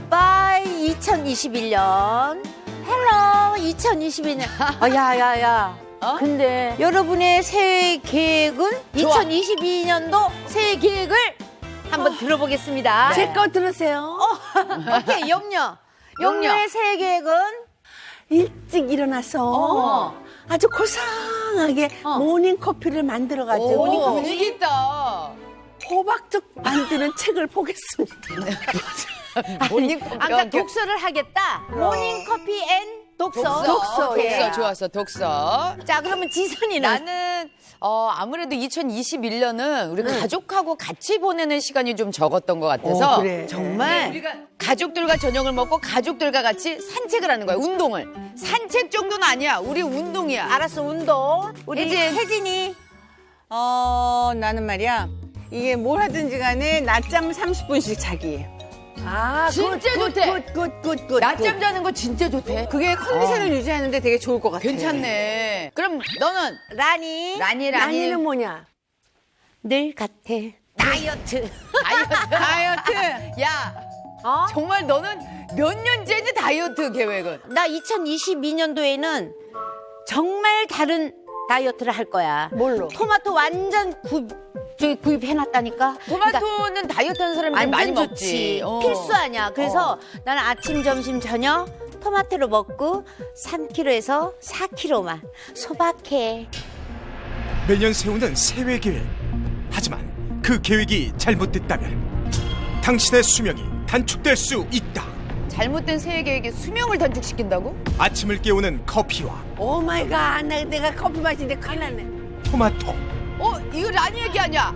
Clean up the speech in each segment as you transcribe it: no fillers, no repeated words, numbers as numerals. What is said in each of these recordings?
바이 2021년. 헬로 2022년. 야야야. 근데 여러분의 새해 계획은 2022년도 새해 계획을 한번 들어보겠습니다. 제 거 들으세요. 오케이, 영녀의 새해 계획은 일찍 일어나서 아주 고상하게 모닝커피를 만들어가지고 오, 분위기 있다. 호박죽 만드는 책을 보겠습니다. 아까 독서를 하겠다. 모닝커피 앤 독서. 독서 좋았어, 독서. 자, 그러면 지선이는? 나는 아무래도 2021년은 우리 가족하고 같이 보내는 시간이 좀 적었던 것 같아서 그래. 정말 우리가 가족들과 저녁을 먹고 가족들과 같이 산책을 하는 거야, 운동을. 산책 정도는 아니야, 우리 운동이야. 알았어, 운동. 우리 혜진이. 나는 말이야. 이게 뭘 하든지 간에 낮잠 30분씩 자기. 진짜 좋대. 굿. 낮잠 자는 거 진짜 좋대. 그게 컨디션을 유지하는데 되게 좋을 것 같아. 괜찮네. 그럼 너는? 라니. 라니는 뭐냐? 늘 같아. 다이어트. 다이어트. 야, 정말 너는 몇 년째니 다이어트 계획은? 나 2022년도에는 정말 다른 다이어트를 할 거야. 뭘로? 토마토 완전 구입해놨다니까. 토마토는 다이어트 하는 사람들이 많이 완전 먹지. 좋지. 필수 아니야. 그래서 나는 아침, 점심, 저녁 토마토를 먹고 3kg에서 4kg만 소박해. 매년 세우는 세외 계획. 하지만 그 계획이 잘못됐다면 당신의 수명이 단축될 수 있다. 잘못된 새해 계획에 수명을 단축시킨다고? 아침을 깨우는 커피와 오 마이 갓. 내가 커피 마시는데 큰일 났네. 토마토. 이거 라니 얘기 아니야?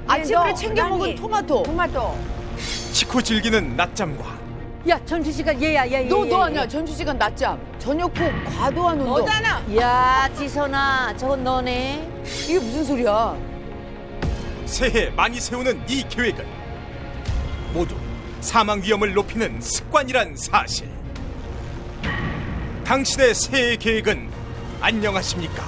아침으로 너, 챙겨 라니. 먹은 토마토. 식후 즐기는 낮잠과 야, 점심시간 얘야. 너 아니야. 점심시간 낮잠. 저녁 후 과도한 운동. 너잖아. 야, 지선아, 저건 너네. 이게 무슨 소리야? 새해 많이 세우는 이 계획은 모두 사망 위험을 높이는 습관이란 사실. 당신의 새해 계획은 안녕하십니까?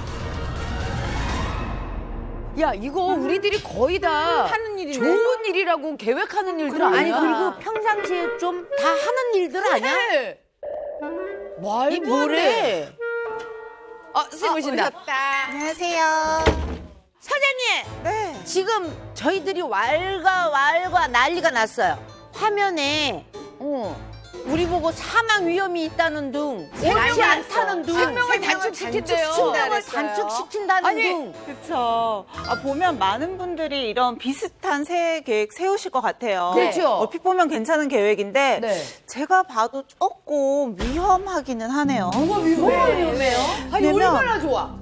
야, 이거 우리들이 거의 다 하는 일인데? 좋은 일이라고 계획하는 일들 아니야? 아니, 그리고 평상시에 좀 다 하는 일들 아니야? 그래. 이 말도 안 뭐래? 돼. 선생님 오신다. 안녕하세요. 사장님! 네. 지금 저희들이 왈가 난리가 났어요. 화면에 우리 보고 사망 위험이 있다는 등, 옳지 않다는 등, 생명을 단축시킨대요. 생명을 단축시킨다는 등. 그렇죠. 보면 많은 분들이 이런 비슷한 새해 계획 세우실 것 같아요. 그렇죠. 얼핏 보면 괜찮은 계획인데 네. 제가 봐도 조금 위험하기는 하네요. 뭐가 위험해요? 아니, 왜냐면- 얼마나 좋아?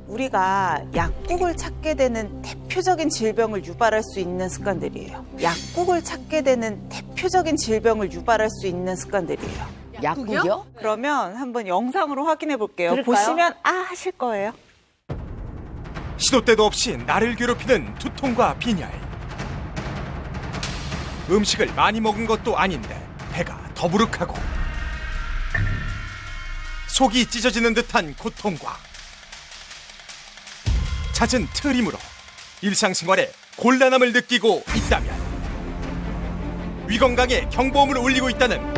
우리가 약국을 찾게 되는 대표적인 질병을 유발할 수 있는 습관들이에요. 약국을 찾게 되는 대표적인 질병을 유발할 수 있는 습관들이에요. 약국이요? 그러면 한번 영상으로 확인해 볼게요. 그럴까요? 보시면 하실 거예요. 시도 때도 없이 나를 괴롭히는 두통과 빈혈. 음식을 많이 먹은 것도 아닌데 배가 더부룩하고 속이 찢어지는 듯한 고통과 잦은 트림으로 일상생활에 곤란함을 느끼고 있다면 위건강에 경보음을 울리고 있다는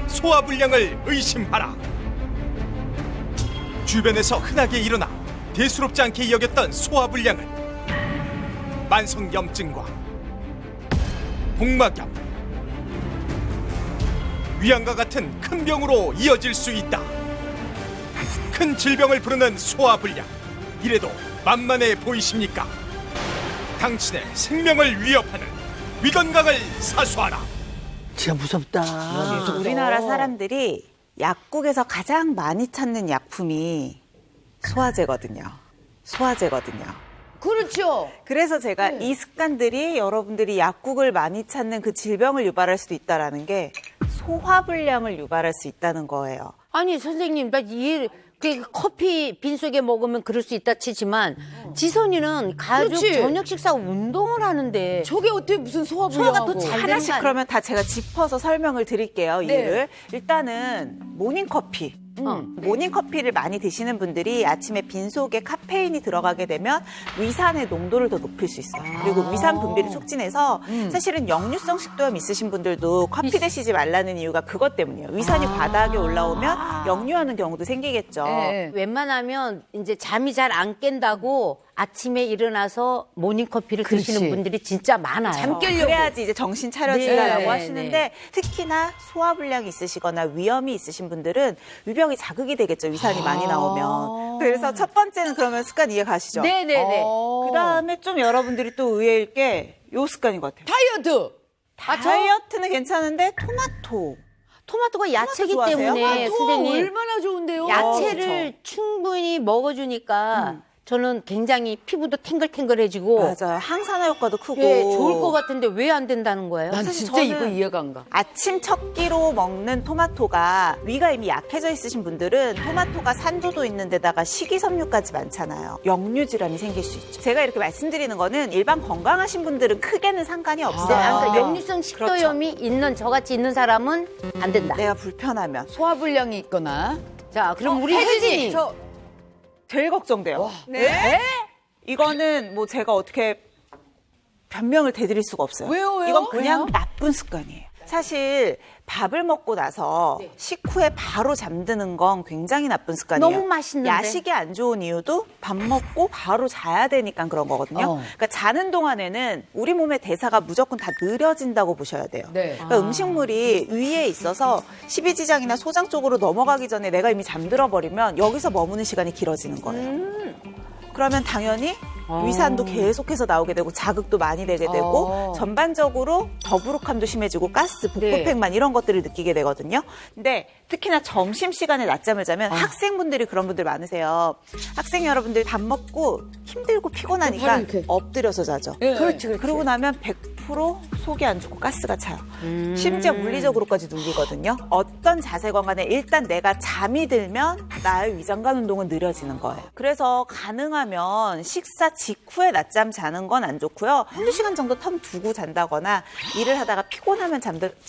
소화불량을 의심하라. 주변에서 흔하게 일어나 대수롭지 않게 여겼던 소화불량은 만성염증과 복막염, 위암과 같은 큰 병으로 이어질 수 있다. 큰 질병을 부르는 소화불량, 이래도 만만해 보이십니까? 당신의 생명을 위협하는 위건강을 사수하라. 진짜 무섭다. 우리나라 사람들이 약국에서 가장 많이 찾는 약품이 소화제거든요. 그렇죠. 그래서 제가 이 습관들이 여러분들이 약국을 많이 찾는 그 질병을 유발할 수도 있다라는 게 소화불량을 유발할 수 있다는 거예요. 아니, 선생님, 나 커피 빈속에 먹으면 그럴 수 있다 치지만 지선이는 가족 그렇지. 저녁 식사 운동을 하는데 저게 어떻게 무슨 소화가 소화불량하고. 더 잘 되는 하나씩 거 아니야? 그러면 다 제가 짚어서 설명을 드릴게요. 네. 이유를. 일단은 모닝커피. 모닝커피를 많이 드시는 분들이 아침에 빈속에 카페인이 들어가게 되면 위산의 농도를 더 높일 수 있어요. 그리고 위산 분비를 촉진해서 사실은 역류성 식도염 있으신 분들도 커피 드시지 말라는 이유가 그것 때문이에요. 위산이 바닥에 올라오면 역류하는 경우도 생기겠죠. 네. 웬만하면 이제 잠이 잘 안 깬다고 아침에 일어나서 모닝커피를 드시는 분들이 진짜 많아요. 잠 깨려고. 그래야지 이제 정신 차려진다라고 네, 하시는데 네. 특히나 소화불량이 있으시거나 위염이 있으신 분들은 위벽이 자극이 되겠죠. 위산이 많이 나오면. 그래서 첫 번째는 그러면 습관 이해 가시죠? 네네네. 그다음에 좀 여러분들이 또 의외일 게 요 습관인 것 같아요. 다이어트. 다이어트는 괜찮은데 토마토가 야채기 좋아하세요? 때문에 선생님 얼마나 좋은데요. 야채를 충분히 먹어주니까 저는 굉장히 피부도 탱글탱글해지고 맞아요. 항산화 효과도 크고 예, 좋을 것 같은데 왜 안 된다는 거예요? 난 사실 진짜 저는- 이거 이해가 안 가. 아침 첫 끼로 먹는 토마토가 위가 이미 약해져 있으신 분들은 토마토가 산도도 있는 데다가 식이섬유까지 많잖아요. 역류 질환이 생길 수 있죠. 제가 이렇게 말씀드리는 거는 일반 건강하신 분들은 크게는 상관이 없어요. 그러니까 역류성 식도염이 있는 저같이 있는 사람은 안 된다. 내가 불편하면 소화불량이 있거나. 자, 그럼 우리 혜진이. 혜진이 저 제일 걱정돼요. 네? 이거는 뭐 제가 어떻게 변명을 대드릴 수가 없어요. 왜요? 이건 그냥 왜요? 나쁜 습관이에요. 사실 밥을 먹고 나서 식후에 바로 잠드는 건 굉장히 나쁜 습관이에요. 너무 맛있는데. 야식이 안 좋은 이유도 밥 먹고 바로 자야 되니까 그런 거거든요. 그러니까 자는 동안에는 우리 몸의 대사가 무조건 다 느려진다고 보셔야 돼요. 네. 그러니까 음식물이 위에 있어서 십이지장이나 소장 쪽으로 넘어가기 전에 내가 이미 잠들어 버리면 여기서 머무는 시간이 길어지는 거예요. 그러면 당연히 위산도 계속해서 나오게 되고 자극도 많이 되게 되고 전반적으로 더부룩함도 심해지고 가스, 복부팽만 이런 것들을 느끼게 되거든요. 근데 특히나 점심시간에 낮잠을 자면 학생분들이 그런 분들 많으세요. 학생 여러분들 밥 먹고 힘들고 피곤하니까 엎드려서 자죠. 그렇지. 그러고 나면 100% 속이 안 좋고 가스가 차요. 심지어 물리적으로까지 눌리거든요. 어떤 자세건 간에 일단 내가 잠이 들면 나의 위장관 운동은 느려지는 거예요. 그래서 가능하면 식사 직후에 낮잠 자는 건 안 좋고요. 한두 시간 정도 텀 두고 잔다거나 일을 하다가 피곤하면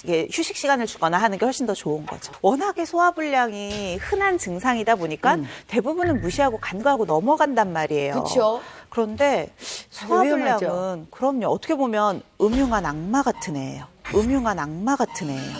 이게 휴식 시간을 주거나 하는 게 훨씬 더 좋은 거죠. 워낙에 소화불량이 흔한 증상이다 보니까 대부분은 무시하고 간과하고 넘어간단 말이에요. 그렇죠. 그런데 소화불량은 그럼요. 어떻게 보면 음흉한 악마 같은 애예요. 음흉한 악마 같은 애예요.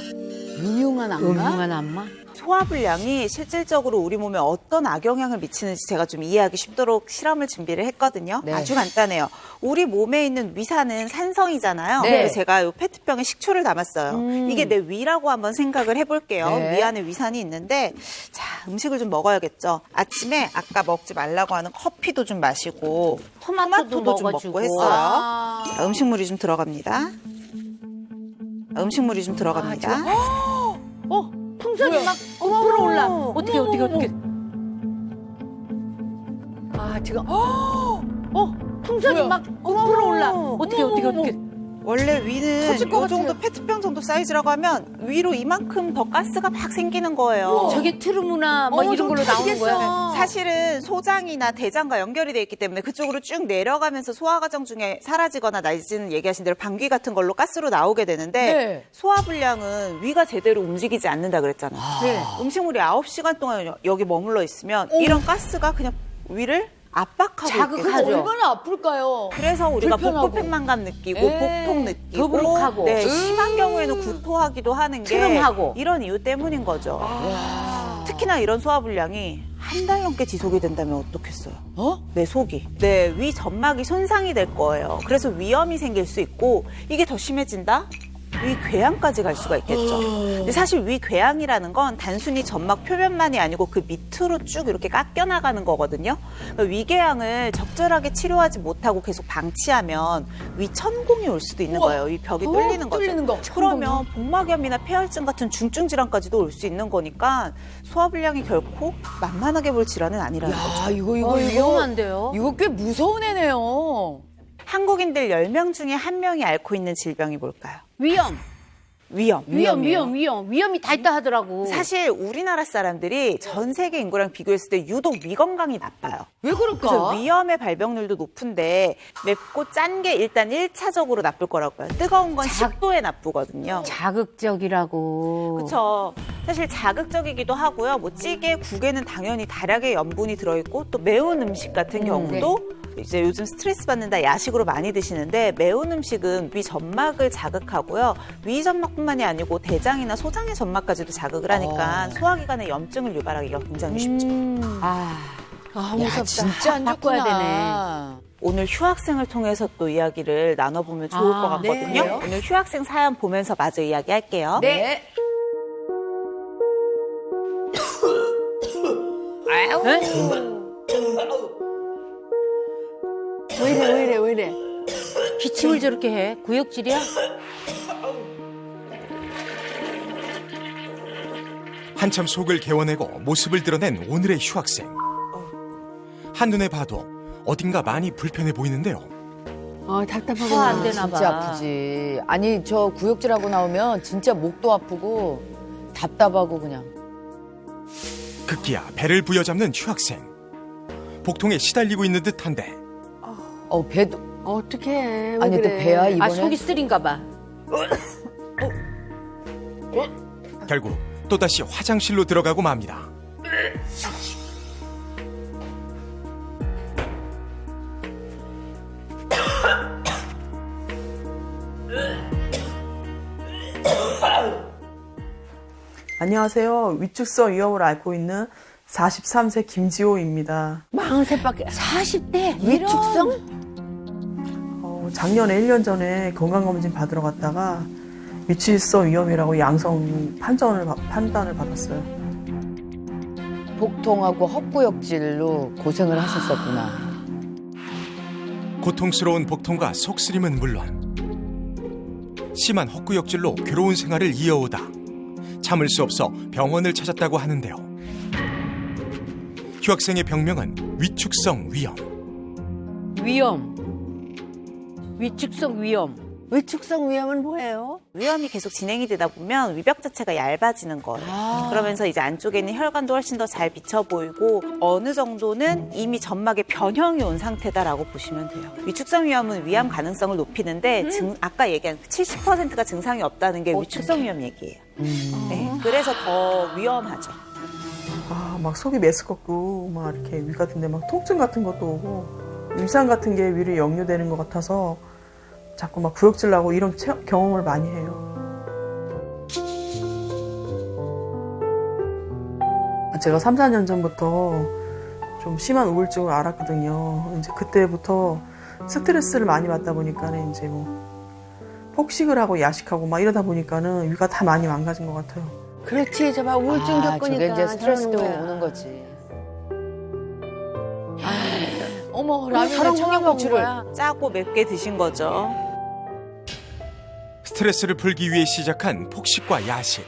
유명한 악마? 음흉한 안마? 소화불량이 실질적으로 우리 몸에 어떤 악영향을 미치는지 제가 좀 이해하기 쉽도록 실험을 준비를 했거든요. 네. 아주 간단해요. 우리 몸에 있는 위산은 산성이잖아요. 네. 그래서 제가 이 페트병에 식초를 담았어요. 이게 내 위라고 한번 생각을 해볼게요. 네. 위 안에 위산이 있는데 자, 음식을 좀 먹어야겠죠. 아침에 아까 먹지 말라고 하는 커피도 좀 마시고 토마토도 좀 먹고 했어요. 자, 음식물이 좀 들어갑니다. 음식물이 좀 들어갑니다. 풍선이 막 불어올라. 어떻게. 아, 지금. 풍선이 막 불어올라. 어떻게. 원래 위는 터질 것 이 정도 페트병 정도 사이즈라고 하면 위로 이만큼 더 가스가 막 생기는 거예요. 저게 트루무나 뭐 이런 걸로 나오는 거야. 사실은 소장이나 대장과 연결이 돼 있기 때문에 그쪽으로 쭉 내려가면서 소화 과정 중에 사라지거나 내지는 얘기하신 대로 방귀 같은 걸로 가스로 나오게 되는데 네. 소화불량은 위가 제대로 움직이지 않는다 그랬잖아요. 음식물이 9시간 동안 여기 머물러 있으면 이런 가스가 그냥 위를 압박하고 자극하죠. 있겠죠. 얼마나 아플까요? 그래서 우리가 불편하고. 복부팽만감 느끼고 네. 복통 느끼고 더부룩하고. 네, 심한 경우에는 구토하기도 하는 게 트름하고. 이런 이유 때문인 거죠. 특히나 이런 소화불량이 한 달 넘게 지속이 된다면 어떻겠어요? 내 속이. 내 위 점막이 손상이 될 거예요. 그래서 위염이 생길 수 있고 이게 더 심해진다? 위 궤양까지 갈 수가 있겠죠. 근데 사실 위 궤양이라는 건 단순히 점막 표면만이 아니고 그 밑으로 쭉 이렇게 깎여 나가는 거거든요. 그러니까 위궤양을 적절하게 치료하지 못하고 계속 방치하면 위 천공이 올 수도 있는 거예요. 위 벽이 뚫리는 거죠. 뚫리는 거. 그러면 복막염이나 폐혈증 같은 중증 질환까지도 올 수 있는 거니까 소화불량이 결코 만만하게 볼 질환은 아니라는 거죠. 아, 이거 위험한데요. 이거 꽤 무서운 애네요. 한국인들 10명 중에 1명이 앓고 있는 질병이 뭘까요? 위험. 위험이 다 있다 하더라고. 사실 우리나라 사람들이 전 세계 인구랑 비교했을 때 유독 위 건강이 나빠요. 왜 그럴까? 그래서 위염의 발병률도 높은데 맵고 짠 게 일단 1차적으로 나쁠 거라고요. 뜨거운 건 식도에 나쁘거든요. 자극적이라고. 그렇죠. 사실 자극적이기도 하고요. 뭐 찌개, 국에는 당연히 다량의 염분이 들어있고 또 매운 음식 같은 경우도 이제 요즘 스트레스 받는다 야식으로 많이 드시는데 매운 음식은 위 점막을 자극하고요. 위 점막뿐만이 아니고 대장이나 소장의 점막까지도 자극을 하니까 소화기관에 염증을 유발하기가 굉장히 쉽죠. 아, 야, 진짜 안 바꿔야 좋구나. 오늘 휴학생을 통해서 또 이야기를 나눠보면 좋을 것 같거든요. 네. 오늘 휴학생 사연 보면서 마저 이야기할게요. 네. 왜 이래. 기침을 저렇게 해? 구역질이야? 한참 속을 개워내고 모습을 드러낸 오늘의 휴학생. 한눈에 봐도 어딘가 많이 불편해 보이는데요. 답답하구나. 소화 안 되나 봐. 진짜 아프지. 아니 저 구역질하고 나오면 진짜 목도 아프고 답답하고 그냥. 급기야 배를 부여잡는 휴학생. 복통에 시달리고 있는 듯한데 배도 어떡해. 왜 아니 그래. 근데 배야 이번에. 아, 속이 쓰린가 봐. 결국 또다시 화장실로 들어가고 맙니다. 안녕하세요. 위축성 위염을 앓고 있는 43세 김지호입니다. 40밖에 40대 위축성? 작년에 1년 전에 건강검진 받으러 갔다가 위축성 위염이라고 양성 판단을 받았어요. 복통하고 헛구역질로 고생을 하셨었구나. 고통스러운 복통과 속쓰림은 물론 심한 헛구역질로 괴로운 생활을 이어오다 참을 수 없어 병원을 찾았다고 하는데요. 휴학생의 병명은 위축성 위염. 위축성 위염. 위축성 위염은 뭐예요? 위염이 계속 진행이 되다 보면 위벽 자체가 얇아지는 거예요. 그러면서 이제 안쪽에 있는 혈관도 훨씬 더 잘 비쳐 보이고 어느 정도는 이미 점막에 변형이 온 상태다라고 보시면 돼요. 위축성 위염은 위암 가능성을 높이는데 아까 얘기한 70%가 증상이 없다는 게 위축성 위염 얘기예요. 네, 그래서 더 위험하죠. 막 속이 메스껍고 막 이렇게 위 같은데 막 통증 같은 것도 오고 임상 같은 게 위로 역류되는 것 같아서 자꾸 막 구역질 나고 이런 경험을 많이 해요. 제가 3, 4년 전부터 좀 심한 우울증을 앓았거든요. 이제 그때부터 스트레스를 많이 받다 보니까는 이제 뭐 폭식을 하고 야식하고 막 이러다 보니까는 위가 다 많이 망가진 것 같아요. 그렇지. 저봐 우울증 겪으니까. 저게 이제 스트레스도 저러는 거야. 오는 거지. 어머 저런 라면에 거만 청양고추를. 먹은 거야. 짜고 맵게 드신 거죠. 스트레스를 풀기 위해 시작한 폭식과 야식.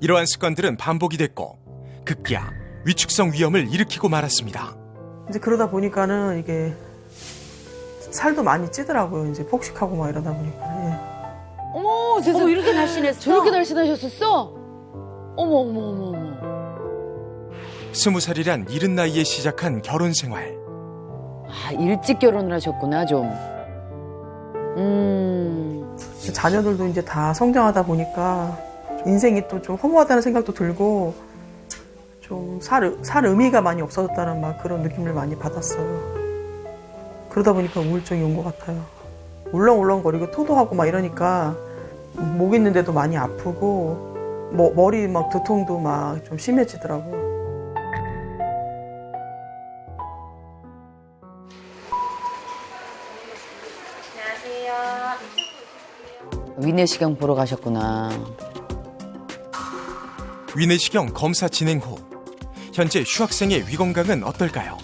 이러한 습관들은 반복이 됐고 급기야 위축성 위염을 일으키고 말았습니다. 이제 그러다 보니까는 이게 살도 많이 찌더라고요. 이제 폭식하고 막 이러다 보니까. 예. 어머 세상에. 이렇게 날씬했어? 저렇게 날씬하셨었어? 어머. 20살이란 이른 나이에 시작한 결혼 생활. 일찍 결혼을 하셨구나 좀. 자녀들도 이제 다 성장하다 보니까 인생이 또 좀 허무하다는 생각도 들고 좀 살 의미가 많이 없어졌다는 막 그런 느낌을 많이 받았어요. 그러다 보니까 우울증이 온 것 같아요. 울렁울렁거리고 토도하고 막 이러니까 목 있는데도 많이 아프고 머리 막 두통도 막 좀 심해지더라고요. 위내시경 보러 가셨구나. 위내시경 검사 진행 후 현재 휴학생의 위 건강은 어떨까요?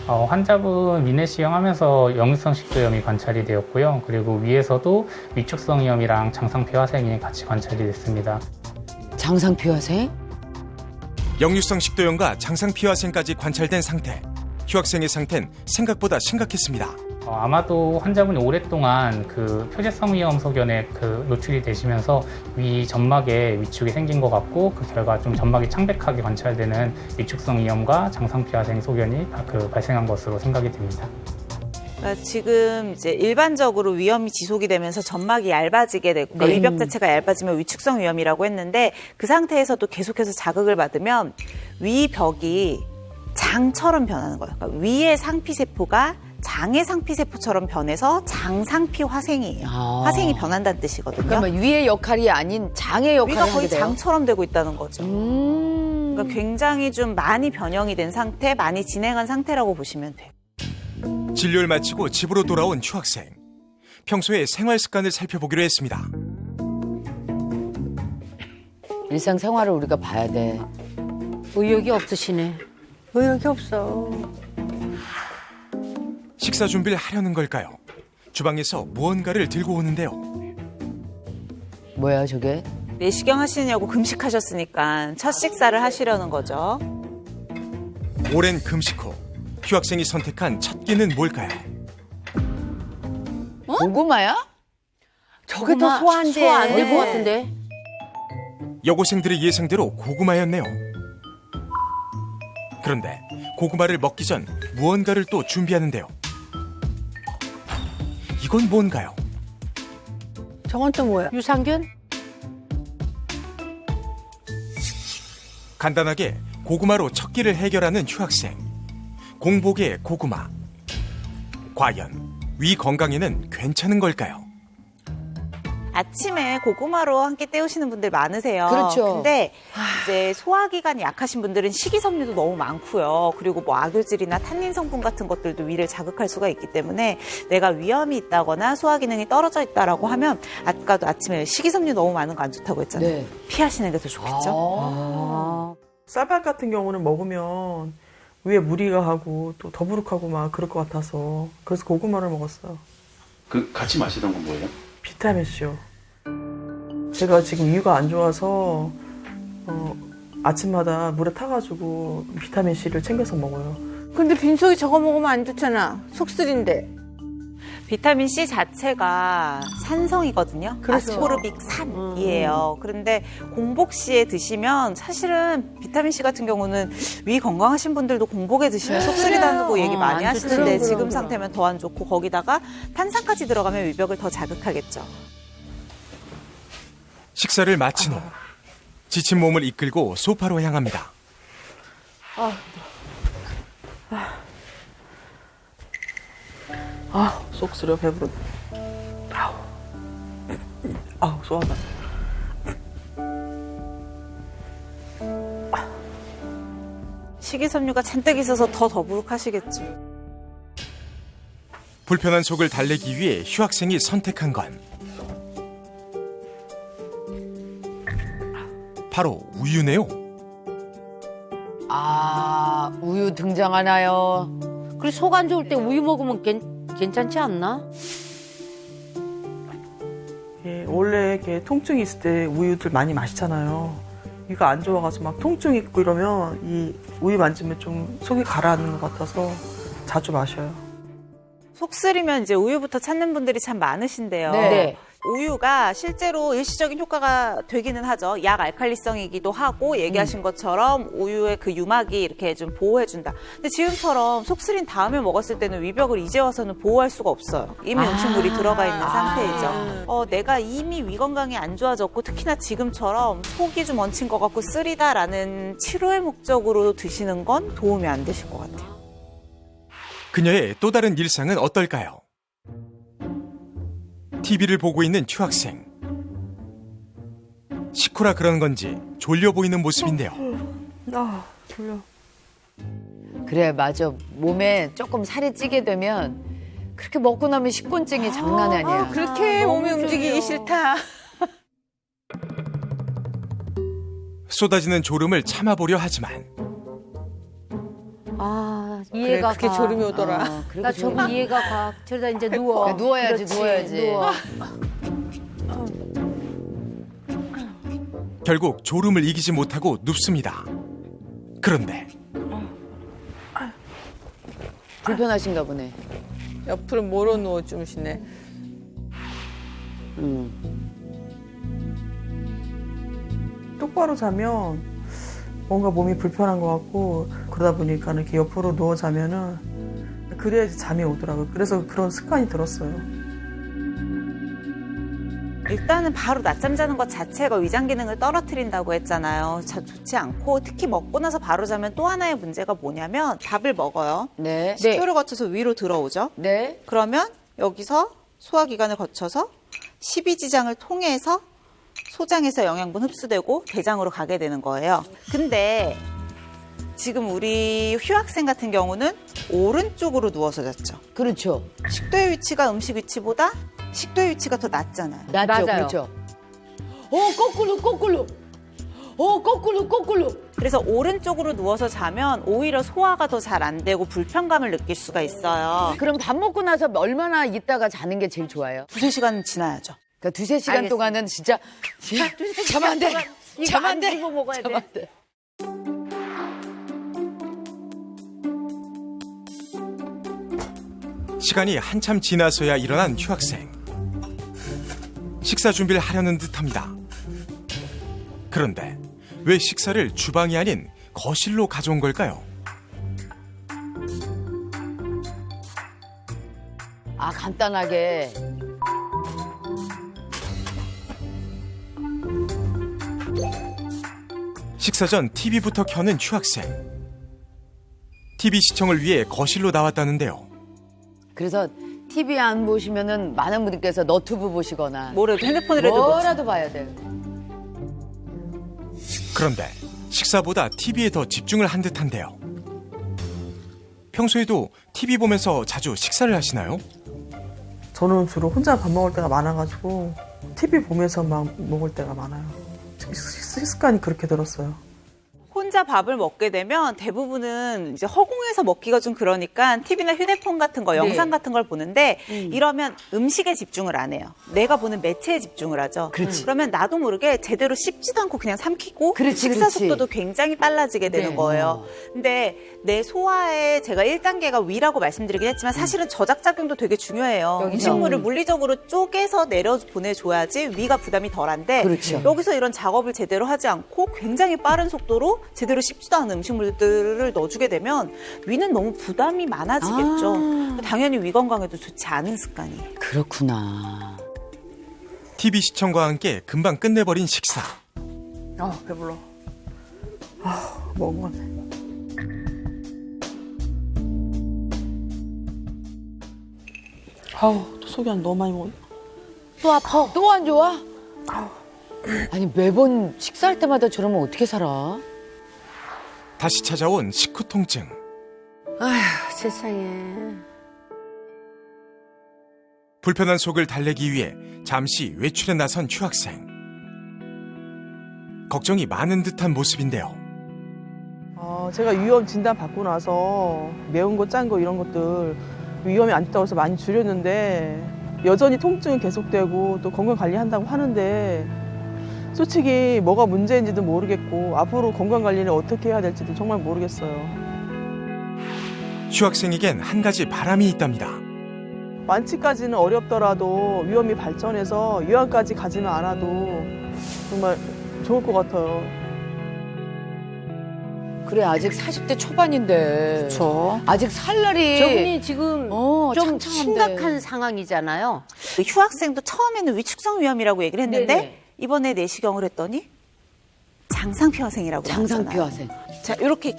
환자분 위내시경 하면서 역류성 식도염이 관찰이 되었고요. 그리고 위에서도 위축성 위염이랑 장상폐화생이 같이 관찰이 됐습니다. 장상폐화생? 역류성 식도염과 장상피화생까지 관찰된 상태. 휴학생의 상태는 생각보다 심각했습니다. 아마도 환자분이 오랫동안 그 표재성 위염 소견에 그 노출이 되시면서 위 점막에 위축이 생긴 것 같고 그 결과 좀 점막이 창백하게 관찰되는 위축성 위염과 장상피화생 소견이 발생한 것으로 생각이 됩니다. 그러니까 지금 이제 일반적으로 위염이 지속이 되면서 점막이 얇아지게 되고 그러니까 위벽 자체가 얇아지면 위축성 위염이라고 했는데 그 상태에서도 계속해서 자극을 받으면 위벽이 장처럼 변하는 거예요. 그러니까 위의 상피세포가 장의 상피세포처럼 변해서 장상피 화생이에요. 화생이 변한다는 뜻이거든요. 그러면 위의 역할이 아닌 장의 역할을 위가 하게 거의 돼요. 장처럼 되고 있다는 거죠. 그러니까 굉장히 좀 많이 변형이 된 상태, 많이 진행한 상태라고 보시면 돼요. 진료를 마치고 집으로 돌아온 휴학생. 평소에 생활 습관을 살펴보기로 했습니다. 일상생활을 우리가 봐야 돼. 의욕이 없으시네. 의욕이 없어. 식사 준비를 하려는 걸까요? 주방에서 무언가를 들고 오는데요. 뭐야 저게? 내시경 하시느냐고 금식하셨으니까 첫 식사를 하시려는 거죠. 오랜 금식 후 휴학생이 선택한 첫 끼는 뭘까요? 고구마야? 저게 더 소화한데. 소화 안 될 것 같은데. 여고생들의 예상대로 고구마였네요. 그런데 고구마를 먹기 전 무언가를 또 준비하는데요. 이건 뭔가요? 저건 또 뭐야? 유산균? 간단하게 고구마로 첫 끼를 해결하는 휴학생. 공복에 고구마. 과연 위 건강에는 괜찮은 걸까요? 아침에 고구마로 한 끼 때우시는 분들 많으세요. 그렇죠. 근데 이제 소화기관이 약하신 분들은 식이섬유도 너무 많고요. 그리고 뭐 악유질이나 탄닌 성분 같은 것들도 위를 자극할 수가 있기 때문에 내가 위염이 있다거나 소화 기능이 떨어져 있다라고 하면 아까도 아침에 식이섬유 너무 많은 거 안 좋다고 했잖아요. 네. 피하시는 게 더 좋겠죠. 쌀밥 같은 경우는 먹으면 위에 무리가 하고 또 더부룩하고 막 그럴 것 같아서 그래서 고구마를 먹었어요. 그 같이 마시던 건 뭐예요? 비타민C요. 제가 지금 위가 안 좋아서 아침마다 물에 타가지고 비타민C를 챙겨서 먹어요. 근데 빈속에 저거 먹으면 안 좋잖아. 속쓰린데. 비타민 C 자체가 산성이거든요. 그래서. 아스코르빅 산이에요. 그런데 공복 시에 드시면 사실은 비타민 C 같은 경우는 위 건강하신 분들도 공복에 드시면 속 쓰리다고 얘기 많이 안 좋죠. 하시는데 그럼. 지금 상태면 더 안 좋고 거기다가 탄산까지 들어가면 위벽을 더 자극하겠죠. 식사를 마친 후 지친 몸을 이끌고 소파로 향합니다. 속 쓰려 배부르. 아우 소화가. 식이섬유가 잔뜩 있어서 더 더부룩하시겠죠. 불편한 속을 달래기 위해 휴학생이 선택한 건 바로 우유네요. 아 우유 등장하나요? 그리고 속 안 좋을 때 우유 먹으면 괜찮지 않나? 예, 원래 이렇게 통증이 있을 때 우유들 많이 마시잖아요. 위가 안 좋아가지고 막 통증 있고 이러면 이 우유 만지면 좀 속이 가라앉는 것 같아서 자주 마셔요. 속 쓰리면 이제 우유부터 찾는 분들이 참 많으신데요. 네. 우유가 실제로 일시적인 효과가 되기는 하죠. 약 알칼리성이기도 하고 얘기하신 것처럼 우유의 그 유막이 이렇게 좀 보호해준다. 근데 지금처럼 속 쓰린 다음에 먹었을 때는 위벽을 이제 와서는 보호할 수가 없어요. 이미 음식물이 들어가 있는 상태이죠. 내가 이미 위 건강이 안 좋아졌고 특히나 지금처럼 속이 좀 얹힌 것 같고 쓰리다라는 치료의 목적으로 드시는 건 도움이 안 되실 것 같아요. 그녀의 또 다른 일상은 어떨까요? TV를 보고 있는 휴학생. 식후라 그런 건지 졸려 보이는 모습인데요. 아 졸려. 그래 맞아. 몸에 조금 살이 찌게 되면 그렇게 먹고 나면 식곤증이 장난이 아니야. 그렇게 몸이 움직이기 싫다. 쏟아지는 졸음을 참아보려 하지만 아, 그래, 이해가 그렇게 가. 졸음이 오더라. 나 저거 이해가 가. 저러다 이제 누워. 그래, 누워야지, 그렇지, 누워야지. 누워. 결국 졸음을 이기지 못하고 눕습니다. 그런데 불편하신가 보네. 옆으로 몰아 누워 주무시네. 똑바로 자면 뭔가 몸이 불편한 것 같고 그러다 보니까 이렇게 옆으로 누워 자면은 그래야지 잠이 오더라고요. 그래서 그런 습관이 들었어요. 일단은 바로 낮잠 자는 것 자체가 위장 기능을 떨어뜨린다고 했잖아요. 좋지 않고 특히 먹고 나서 바로 자면 또 하나의 문제가 뭐냐면 밥을 먹어요. 네. 식도를 거쳐서 위로 들어오죠. 네. 그러면 여기서 소화기관을 거쳐서 십이지장을 통해서 소장에서 영양분 흡수되고 대장으로 가게 되는 거예요. 근데 지금 우리 휴학생 같은 경우는 오른쪽으로 누워서 잤죠. 그렇죠. 식도의 위치가 음식 위치보다 식도의 위치가 더 낮잖아요. 맞죠. 맞아요. 그렇죠. 거꾸로. 거꾸로. 그래서 오른쪽으로 누워서 자면 오히려 소화가 더 잘 안 되고 불편감을 느낄 수가 있어요. 그럼 밥 먹고 나서 얼마나 있다가 자는 게 제일 좋아요? 2-3시간 지나야죠. 그러니까 2-3시간 동안은 진짜 잠 안 돼. 잠 안 돼. 이거 먹어야 잠 돼. 안 돼. 시간이 한참 지나서야 일어난 휴학생. 식사 준비를 하려는 듯합니다. 그런데 왜 식사를 주방이 아닌 거실로 가져온 걸까요? 아, 간단하게. 식사 전 TV부터 켜는 휴학생. TV 시청을 위해 거실로 나왔다는데요. 그래서 TV 안 보시면은 많은 분들께서 너튜브 보시거나 뭐라도 핸드폰이라도 보죠. 뭐라도 봐야 돼요. 그런데 식사보다 TV에 더 집중을 한 듯한데요. 평소에도 TV 보면서 자주 식사를 하시나요? 저는 주로 혼자 밥 먹을 때가 많아가지고 TV 보면서 막 먹을 때가 많아요. 습관이 그렇게 들었어요. 혼자 밥을 먹게 되면 대부분은 이제 허공에서 먹기가 좀 그러니까 TV나 휴대폰 같은 거, 영상 같은 걸 보는데 이러면 음식에 집중을 안 해요. 내가 보는 매체에 집중을 하죠. 그러면 나도 모르게 제대로 씹지도 않고 그냥 삼키고 식사 속도도 굉장히 빨라지게 되는 거예요. 근데 내 소화에 제가 1단계가 위라고 말씀드리긴 했지만 사실은 저작작용도 되게 중요해요. 음식물을 물리적으로 쪼개서 내려보내줘야지 위가 부담이 덜한데 여기서 이런 작업을 제대로 하지 않고 굉장히 빠른 속도로 제대로 씹지도 않은 음식물들을 넣어주게 되면 위는 너무 부담이 많아지겠죠. 당연히 위 건강에도 좋지 않은 습관이에요. 그렇구나. TV 시청과 함께 금방 끝내버린 식사. 아, 배불러. 아, 먹었네. 아우, 또 속이 안 너무 많이 먹었네. 또 아파? 또 안 좋아? 아니 매번 식사할 때마다 저러면 어떻게 살아? 다시 찾아온 식후 통증. 아휴, 세상에. 불편한 속을 달래기 위해 잠시 외출에 나선 휴학생. 걱정이 많은 듯한 모습인데요. 제가 위험 진단 받고 나서 매운 거, 짠 거 이런 것들 위험이 안 있다고 해서 많이 줄였는데 여전히 통증은 계속되고 또 건강 관리한다고 하는데 솔직히 뭐가 문제인지도 모르겠고 앞으로 건강 관리를 어떻게 해야 될지도 정말 모르겠어요. 휴학생에겐 한 가지 바람이 있답니다. 완치까지는 어렵더라도 위험이 발전해서 요양까지 가지는 않아도 정말 좋을 것 같아요. 그래 아직 40대 초반인데. 그렇죠. 아직 살 날이. 저분이 지금 좀 창창한데. 심각한 상황이잖아요. 휴학생도 처음에는 위축성 위염이라고 얘기를 했는데 네네. 이번에 내시경을 했더니 장상피화생이라고 장상피화생. 자, 이렇게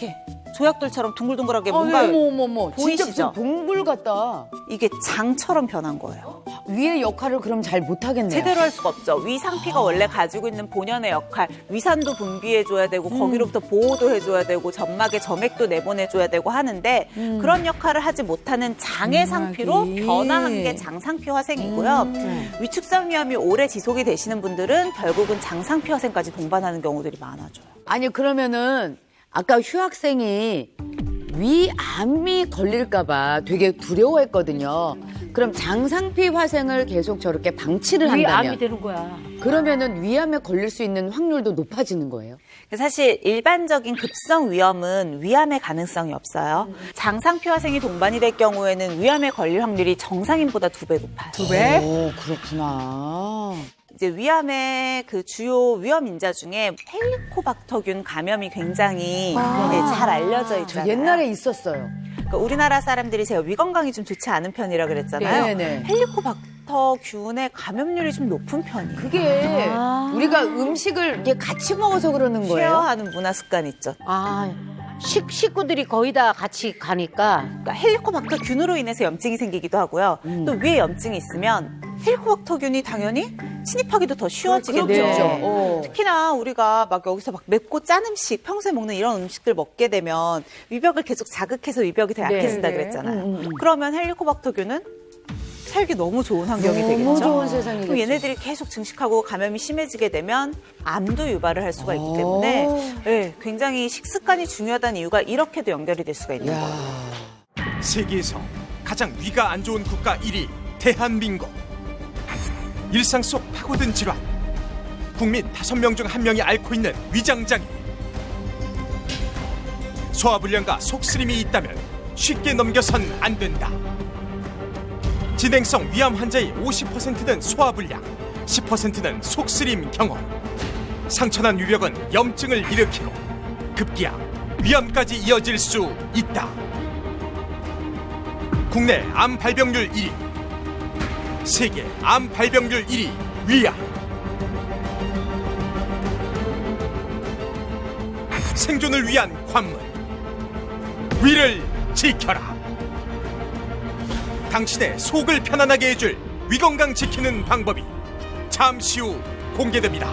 조약돌처럼 둥글둥글하게 뭔가 어머. 보이시죠? 진짜 무슨 동굴 같다. 이게 장처럼 변한 거예요. 위의 역할을 그럼 잘 못하겠네요. 제대로 할 수가 없죠. 위상피가 원래 가지고 있는 본연의 역할, 위산도 분비해줘야 되고 거기로부터 보호도 해줘야 되고 점막에 점액도 내보내줘야 되고 하는데 그런 역할을 하지 못하는 장의 상피로 변화한 게 장상피 화생이고요. 위축성 위염이 오래 지속이 되시는 분들은 결국은 장상피 화생까지 동반하는 경우들이 많아져요. 아니 그러면은 아까 휴학생이 위암이 걸릴까봐 되게 두려워했거든요. 그럼 장상피 화생을 계속 저렇게 방치를 한다면 위암이 되는 거야. 그러면은 위암에 걸릴 수 있는 확률도 높아지는 거예요? 사실 일반적인 급성 위염은 위암의 가능성이 없어요. 장상표화생이 동반이 될 경우에는 위암에 걸릴 확률이 정상인보다 2배 높아요. 2배? 오, 그렇구나. 이제 위암의 그 주요 위험 인자 중에 헬리코박터균 감염이 굉장히 잘 알려져 있잖아요. 옛날에 있었어요. 그러니까 우리나라 사람들이 제가 위 건강이 좀 좋지 않은 편이라 그랬잖아요. 네네. 헬리코박터균의 감염률이 좀 높은 편이에요. 그게 우리가 음식을 이렇게 같이 먹어서 그러는 거예요? 쉐어하는 문화 습관 있죠. 식구들이 거의 다 같이 가니까. 그러니까 헬리코박터균으로 인해서 염증이 생기기도 하고요. 또 위에 염증이 있으면 헬리코박터균이 당연히 침입하기도 더 쉬워지겠죠. 그렇죠. 특히나 우리가 막 여기서 막 맵고 짠 음식, 평소에 먹는 이런 음식들 먹게 되면 위벽을 계속 자극해서 위벽이 더 약해진다 그랬잖아요. 그러면 헬리코박터균은 살기 너무 좋은 환경이 되겠죠. 너무 좋은 세상이겠죠. 그럼 얘네들이 계속 증식하고 감염이 심해지게 되면 암도 유발을 할 수가 있기 때문에 네, 굉장히 식습관이 중요하다는 이유가 이렇게도 연결이 될 수가 있는 거예요. 세계에서 가장 위가 안 좋은 국가 1위 대한민국. 일상 속 파고든 질환. 국민 5명 중 1명이 앓고 있는 위장장애. 소화불량과 속쓰림이 있다면 쉽게 넘겨선 안 된다. 진행성 위암 환자의 50%는 소화불량, 10%는 속쓰림 경험. 상처난 위벽은 염증을 일으키고 급기야 위암까지 이어질 수 있다. 국내 암 발병률 1위, 세계 암 발병률 1위 위암. 생존을 위한 관문, 위를 지켜라. 당신의 속을 편안하게 해줄 위건강 지키는 방법이 잠시 후 공개됩니다.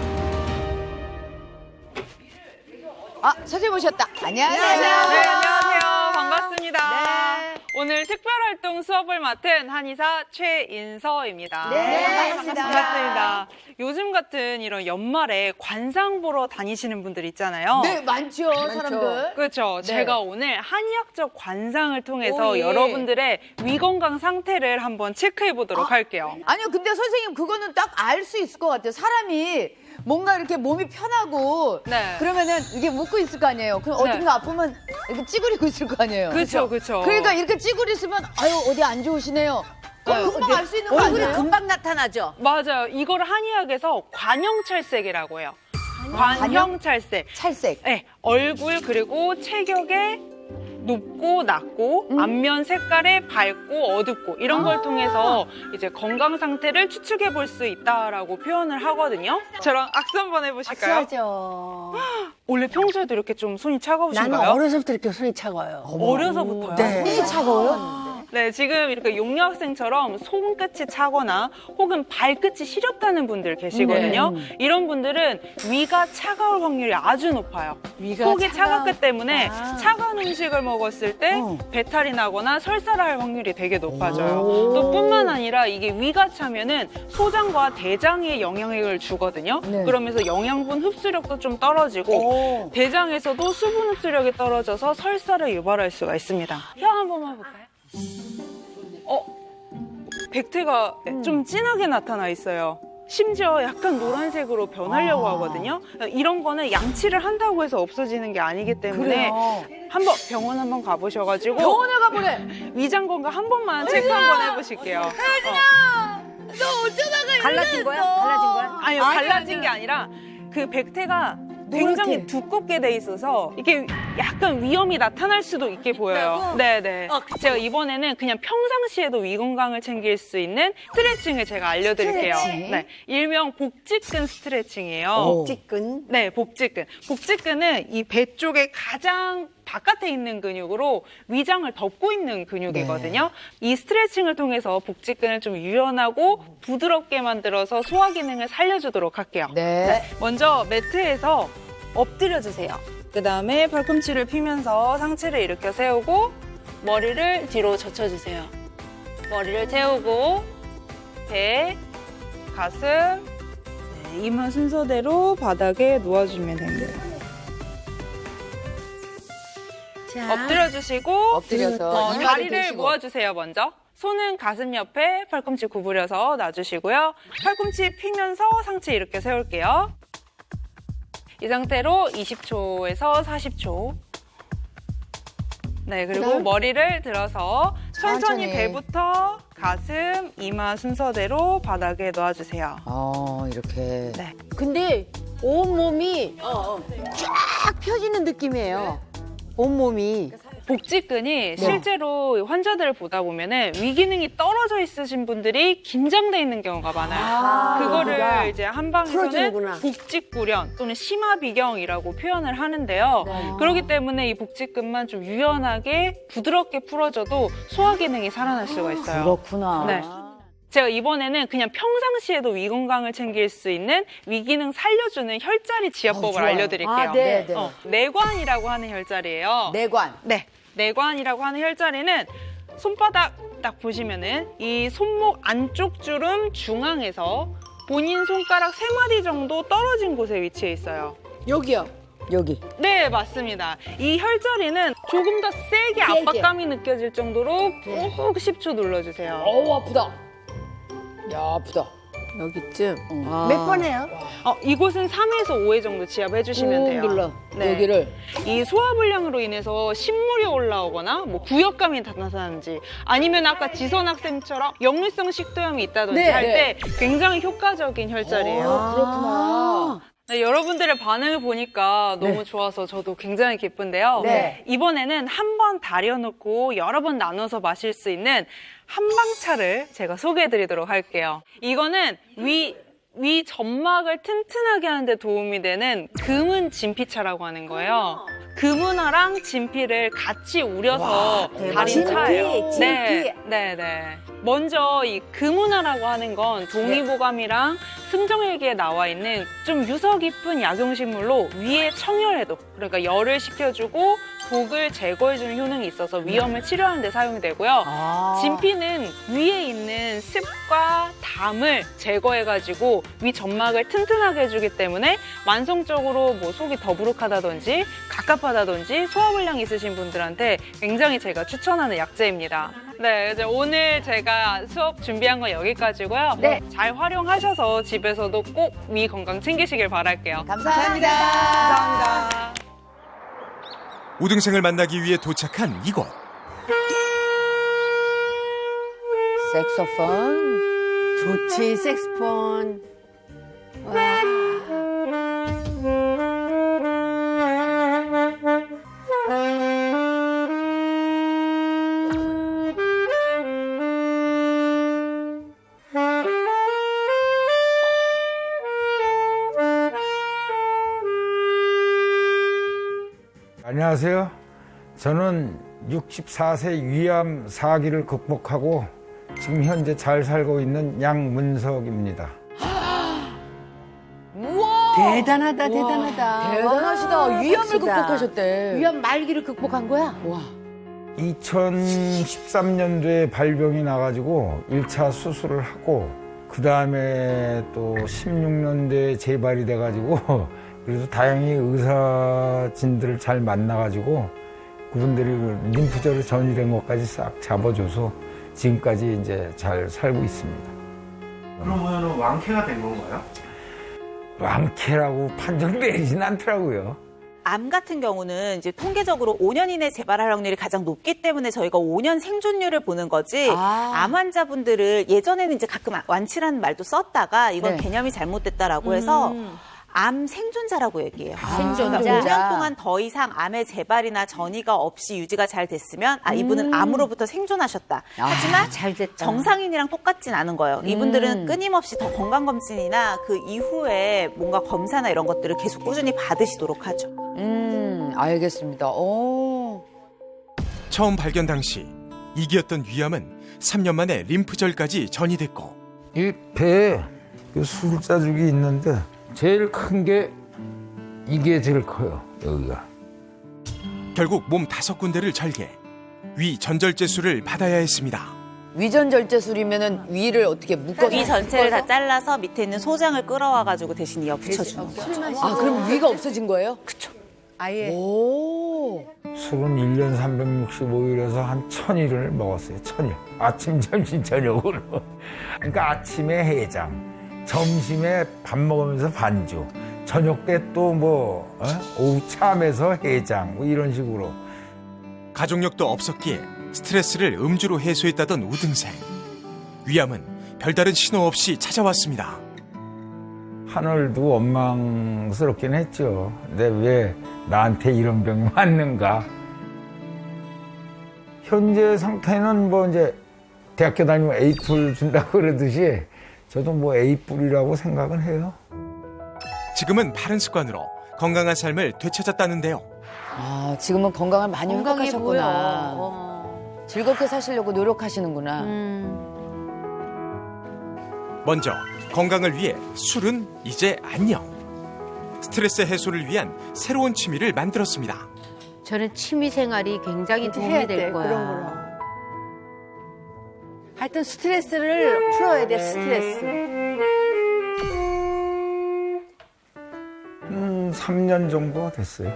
선생님 오셨다. 안녕하세요. 안녕하세요. 반갑습니다. 네. 오늘 특별활동 수업을 맡은 한의사 최인서입니다. 네, 반갑습니다. 요즘 같은 이런 연말에 관상 보러 다니시는 분들 있잖아요. 네, 많죠, 사람들. 그렇죠. 네. 제가 오늘 한의학적 관상을 통해서 오, 예. 여러분들의 위건강 상태를 한번 체크해 보도록 할게요. 아니요, 근데 선생님 그거는 딱 알 수 있을 것 같아요. 사람이 뭔가 이렇게 몸이 편하고 네. 그러면은 이게 묶고 있을 거 아니에요. 그럼 네. 어딘가 아프면 이렇게 찌그리고 있을 거 아니에요. 그렇죠, 그렇죠. 그러니까 이렇게 찌그리 있으면 아유 어디 안 좋으시네요. 그럼 금방 알 수 있는 거 얼굴이 아니에요? 금방 나타나죠. 맞아요. 이걸 한의학에서 관형찰색이라고 해요. 관형찰색. 찰색. 네, 얼굴 그리고 체격에 높고 낮고 앞면 색깔에 밝고 어둡고 이런 걸 통해서 이제 건강 상태를 추측해 볼 수 있다라고 표현을 하거든요. 저랑 악수 한번 해보실까요? 하죠. 원래 평소에도 이렇게 좀 손이 차가우신가요? 나는 어려서부터 이렇게 손이 차가워요. 어려서부터요? 네. 손이 차가워요? 네, 지금 이렇게 용녀 학생처럼 손끝이 차거나 혹은 발끝이 시렵다는 분들 계시거든요. 이런 분들은 위가 차가울 확률이 아주 높아요. 속이 차갑기 때문에 차가운 음식을 먹었을 때 배탈이 나거나 설사를 할 확률이 되게 높아져요. 또 뿐만 아니라 이게 위가 차면은 소장과 대장에 영향을 주거든요. 네. 그러면서 영양분 흡수력도 좀 떨어지고 대장에서도 수분 흡수력이 떨어져서 설사를 유발할 수가 있습니다. 혀 한 번만 볼까요? 백태가 좀 진하게 나타나 있어요. 심지어 약간 노란색으로 변하려고 하거든요. 이런 거는 양치를 한다고 해서 없어지는 게 아니기 때문에 한번 병원 한번 가보셔가지고 병원을 가보래. 위장 건강 한 번만 체크 한번 해보실게요. 너 어쩌다가 갈라진 거야? 갈라진 거야? 아니요, 갈라진 게 아니라 그 백태가 굉장히 두껍게 돼 있어서 이게 약간 위험이 나타날 수도 있게 보여요. 네네. 제가 이번에는 그냥 평상시에도 위 건강을 챙길 수 있는 스트레칭을 제가 알려드릴게요. 네, 일명 복직근 스트레칭이에요. 복직근. 네, 복직근. 복직근은 이 배 쪽에 가장 바깥에 있는 근육으로 위장을 덮고 있는 근육이거든요. 이 스트레칭을 통해서 복직근을 좀 유연하고 부드럽게 만들어서 소화 기능을 살려주도록 할게요. 네. 먼저 매트에서 엎드려 주세요. 그 다음에 팔꿈치를 피면서 상체를 일으켜 세우고 머리를 뒤로 젖혀주세요. 머리를 세우고 배, 가슴, 네, 이마 순서대로 바닥에 놓아주면 됩니다. 엎드려 주시고 엎드려서 이마를 다리를 대시고. 모아주세요. 먼저 손은 가슴 옆에 팔꿈치 구부려서 놔주시고요. 팔꿈치 피면서 상체 이렇게 세울게요. 이 상태로 20초에서 40초. 네, 그리고 머리를 들어서 천천히 천천히. 배부터 가슴, 이마 순서대로 바닥에 놓아주세요. 이렇게. 네. 근데 온몸이 쫙 펴지는 느낌이에요. 온몸이. 복직근이 실제로 환자들을 보다 보면은 위기능이 떨어져 있으신 분들이 긴장돼 있는 경우가 많아요. 그거를 이제 한방에서는 풀어주는구나. 복직구련 또는 심화비경이라고 표현을 하는데요. 그렇기 때문에 이 복직근만 좀 유연하게 부드럽게 풀어줘도 소화 기능이 살아날 수가 있어요. 그렇구나. 네. 제가 이번에는 그냥 평상시에도 위 건강을 챙길 수 있는 위기능 살려주는 혈자리 지압법을 알려드릴게요. 아, 네. 내관이라고 하는 혈자리예요. 내관. 네, 내관이라고 하는 혈자리는 손바닥 딱 보시면은 이 손목 안쪽 주름 중앙에서 본인 손가락 3마디 정도 떨어진 곳에 위치해 있어요. 여기요. 여기. 네, 맞습니다. 이 혈자리는 조금 더 세게 압박감이 느껴질 정도로 꾹 10초 눌러주세요. 아프다. 야, 아프다. 여기쯤. 몇 번 해요? 이곳은 3에서 5회 정도 지압해 주시면 돼요. 눌러. 네. 여기를. 이 소화불량으로 인해서 신물이 올라오거나 뭐 구역감이 나타나는지 아니면 아까 지선 학생처럼 역류성 식도염이 있다든지 네, 할 때 굉장히 효과적인 혈자리예요. 그렇구나. 네, 여러분들의 반응을 보니까 너무 좋아서 저도 굉장히 기쁜데요. 네. 이번에는 한 번 다려놓고 여러 번 나눠서 마실 수 있는 한방차를 제가 소개해드리도록 할게요. 이거는 위 점막을 튼튼하게 하는 데 도움이 되는 금은 진피차라고 하는 거예요. 금은화랑 진피를 같이 우려서 달인 차예요. 진피. 네. 먼저 이 금은화라고 하는 건 동의보감이랑 승정일기에 나와 있는 좀 유서 깊은 약용식물로 위의 청열해독, 그러니까 열을 식혀주고 독을 제거해주는 효능이 있어서 위염을 치료하는 데 사용이 되고요. 진피는 위에 있는 습과 담을 제거해가지고 위 점막을 튼튼하게 해주기 때문에 만성적으로 뭐 속이 더부룩하다든지 갑갑하다든지 소화불량 있으신 분들한테 굉장히 제가 추천하는 약재입니다. 네, 이제 오늘 제가 수업 준비한 건 여기까지고요. 네. 잘 활용하셔서 집에서도 꼭 위 건강 챙기시길 바랄게요. 감사합니다. 감사합니다. 우등생을 만나기 위해 도착한 이곳. 색소폰. 좋지, 색스폰. 안녕하세요. 저는 64세 위암 4기를 극복하고 지금 현재 잘 살고 있는 양문석입니다. 대단하다. 대단하시다. 위암을 극복하셨대. 위암 말기를 극복한 거야? 와. 2013년도에 발병이 나가지고 1차 수술을 하고 그 다음에 또 16년도에 재발이 돼가지고 그래서 다행히 의사진들을 잘 만나가지고 그분들이 림프절에 전이된 것까지 싹 잡아줘서 지금까지 이제 잘 살고 있습니다. 그러면 왕쾌가 된 건가요? 왕쾌라고 판정 내리진 않더라고요. 암 같은 경우는 이제 통계적으로 5년 이내 재발할 확률이 가장 높기 때문에 저희가 5년 생존율을 보는 거지. 암 환자분들을 예전에는 이제 가끔 완치라는 말도 썼다가 이건 개념이 잘못됐다라고 해서 암 생존자라고 얘기해요. 생존자. 5년 동안 더 이상 암의 재발이나 전이가 없이 유지가 잘 됐으면 이분은 암으로부터 생존하셨다. 하지만 잘 됐다. 정상인이랑 똑같진 않은 거예요. 이분들은 끊임없이 더 건강검진이나 그 이후에 뭔가 검사나 이런 것들을 계속 꾸준히 받으시도록 하죠. 알겠습니다. 처음 발견 당시 이기였던 위암은 3년 만에 림프절까지 전이됐고 이 배에 술자죽이 있는데 제일 큰 게 이게 제일 커요. 여기가. 결국 몸 5군데를 절개, 위 전절제술을 받아야 했습니다. 위전절제술이면은 위를 어떻게 묶어서 위 전체를 다 잘라서 밑에 있는 소장을 끌어와가지고 대신 이어 붙여주는 거죠. 그럼 위가 없어진 거예요? 아예. 오. 술은 1년 365일에서 한 1000일을 먹었어요. 1000일. 아침, 점심, 저녁으로. 그러니까 아침에 해장, 점심에 밥 먹으면서 반주, 저녁 때 또 오후 참에서 해장, 뭐 이런 식으로. 가족력도 없었기에 스트레스를 음주로 해소했다던 우등생. 위암은 별다른 신호 없이 찾아왔습니다. 하늘도 원망스럽긴 했죠. 근데 왜 나한테 이런 병이 왔는가? 현재 상태는 이제 대학교 다니면 A뿔 준다고 그러듯이 저도 A뿔이라고 생각은 해요. 지금은 바른 습관으로 건강한 삶을 되찾았다는데요. 아, 지금은 건강을 많이 건강해 회복하셨구나. 보여. 즐겁게 사시려고 노력하시는구나. 먼저 건강을 위해 술은 이제 안녕. 스트레스 해소를 위한 새로운 취미를 만들었습니다. 저는 취미 생활이 굉장히 도움이 될 거야. 그런 거로. 하여튼 스트레스를 풀어야 돼, 스트레스. 3년 정도가 됐어요.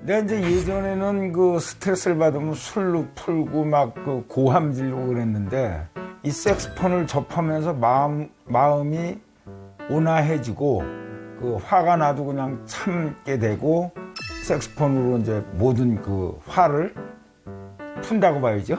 내가 이제 예전에는 그 스트레스를 받으면 술로 풀고 막 그 고함 지르고 그랬는데 이 색스폰을 접하면서 마음이 온화해지고 그 화가 나도 그냥 참게 되고 색스폰으로 이제 모든 그 화를 푼다고 봐야죠.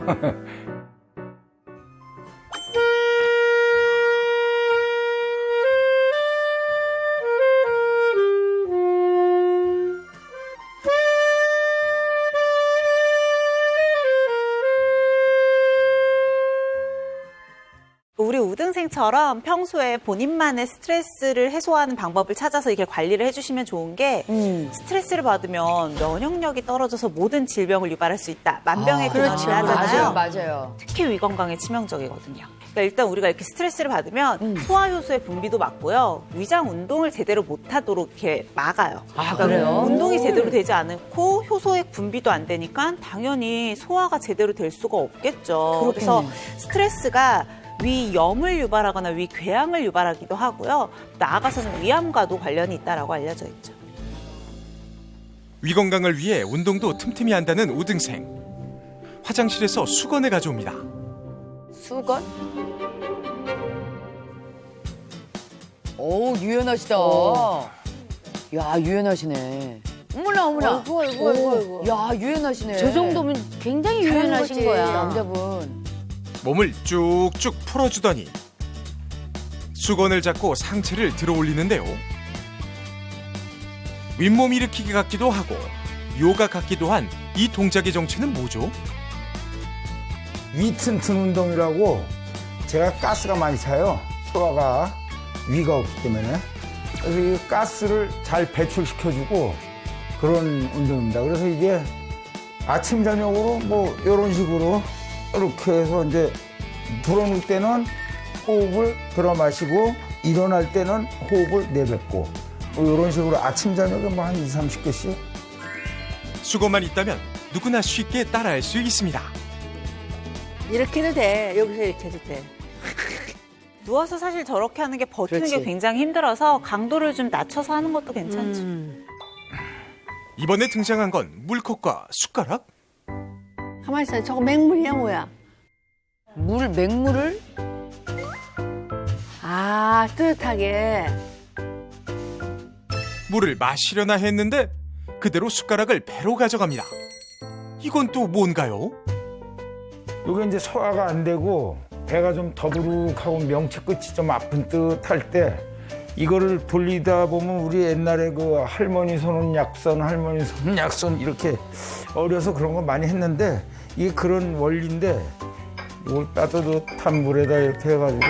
우리 우등생처럼 평소에 본인만의 스트레스를 해소하는 방법을 찾아서 이렇게 관리를 해주시면 좋은 게 스트레스를 받으면 면역력이 떨어져서 모든 질병을 유발할 수 있다. 만병의 근원이라 하잖아요. 맞아요. 특히 위 건강에 치명적이거든요. 그러니까 일단 우리가 이렇게 스트레스를 받으면 소화효소의 분비도 막고요. 위장 운동을 제대로 못하도록 이렇게 막아요. 아, 그러니까 그래요? 운동이 제대로 되지 않고 효소의 분비도 안 되니까 당연히 소화가 제대로 될 수가 없겠죠. 그래서 스트레스가 위염을 유발하거나 위궤양을 유발하기도 하고요. 나아가서는 위암과도 관련이 있다라고 알려져 있죠. 위 건강을 위해 운동도 틈틈이 한다는 우등생. 화장실에서 수건을 가져옵니다. 수건? 오, 유연하시다. 야, 유연하시네. 어머나, 어머나. 어이구. 야, 유연하시네. 저 정도면 굉장히 잘하는 유연하신 거지, 거야. 남자분. 몸을 쭉쭉 풀어주더니 수건을 잡고 상체를 들어 올리는데요. 윗몸 일으키기 같기도 하고 요가 같기도 한 이 동작의 정체는 뭐죠? 위 튼튼 운동이라고 제가 가스가 많이 차요. 소화가 위가 없기 때문에. 그래서 이 가스를 잘 배출시켜주고 그런 운동입니다. 그래서 이게 아침, 저녁으로 이런 식으로 이렇게 해서 이제 들어놓을 때는 호흡을 들어 마시고 일어날 때는 호흡을 내뱉고 이런 식으로 아침, 저녁에 한 20, 30개씩. 수건만 있다면 누구나 쉽게 따라할 수 있습니다. 이렇게 해도 돼. 여기서 이렇게 해도 돼. 누워서 사실 저렇게 하는 게 버티는 그렇지. 게 굉장히 힘들어서 강도를 좀 낮춰서 하는 것도 괜찮죠. 이번에 등장한 건 물컵과 숟가락? 가만히 있어. 저거 맹물이야, 뭐야? 맹물을? 아, 뜨뜻하게. 물을 마시려나 했는데 그대로 숟가락을 배로 가져갑니다. 이건 또 뭔가요? 이게 이제 소화가 안 되고 배가 좀 더부룩하고 명치 끝이 좀 아픈 듯 할 때 이거를 돌리다 보면 우리 옛날에 그 할머니 손은 약손, 할머니 손은 약손 이렇게 어려서 그런 거 많이 했는데 이게 그런 원리인데 이걸 따뜻한 물에다 이렇게 해가지고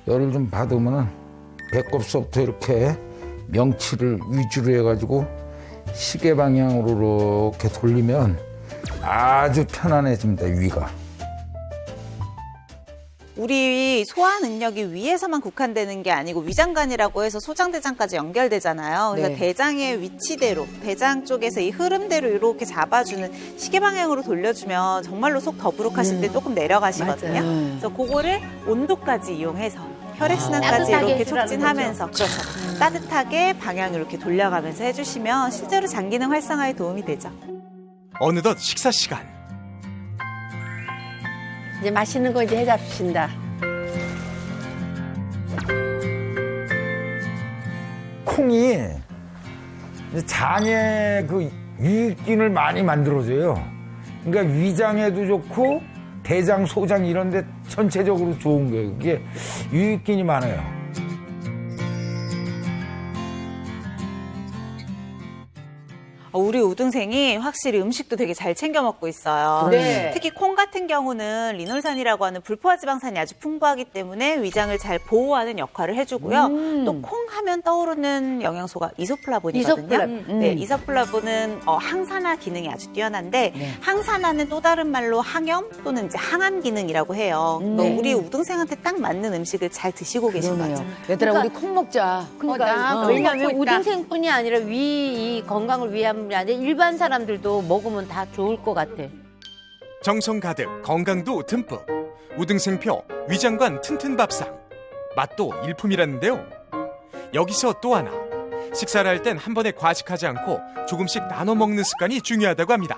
열을 좀 받으면은 배꼽서부터 이렇게 명치를 위주로 해가지고 시계 방향으로 이렇게 돌리면 아주 편안해집니다, 위가. 우리 소화 능력이 위에서만 국한되는 게 아니고 위장관이라고 해서 소장대장까지 연결되잖아요. 그래서 네. 대장의 위치대로, 대장 쪽에서 이 흐름대로 이렇게 잡아주는 시계 방향으로 돌려주면 정말로 속 더부룩하실 때 조금 내려가시거든요. 맞아요. 그래서 그거를 온도까지 이용해서 혈액순환까지 따뜻하게 이렇게 해주라는 촉진하면서 그렇죠. 따뜻하게 방향을 이렇게 돌려가면서 해주시면 실제로 장기능 활성화에 도움이 되죠. 어느덧 식사 시간. 이제 맛있는 거 이제 해잡신다. 콩이 이제 장에 그 유익균을 많이 만들어줘요. 그러니까 위장에도 좋고 대장, 소장 이런 데 전체적으로 좋은 거예요. 그게 유익균이 많아요. 우리 우등생이 확실히 음식도 되게 잘 챙겨 먹고 있어요. 네. 특히 콩 같은 경우는 리놀산이라고 하는 불포화 지방산이 아주 풍부하기 때문에 위장을 잘 보호하는 역할을 해주고요. 또 콩 하면 떠오르는 영양소가 이소플라본이거든요. 네, 이소플라본은 항산화 기능이 아주 뛰어난데 항산화는 또 다른 말로 항염 또는 이제 항암 기능이라고 해요. 우리 우등생한테 딱 맞는 음식을 잘 드시고 계신 거죠. 얘들아, 우리 콩 먹자. 그러니까 왜냐하면 우등생뿐이 아니라 위 건강을 위한 뿐이 아니라 일반 사람들도 먹으면 다 좋을 것 같아. 정성 가득 건강도 듬뿍. 우등생표 위장관 튼튼 밥상. 맛도 일품이라는데요. 여기서 또 하나. 식사를 할 땐 한 번에 과식하지 않고 조금씩 나눠 먹는 습관이 중요하다고 합니다.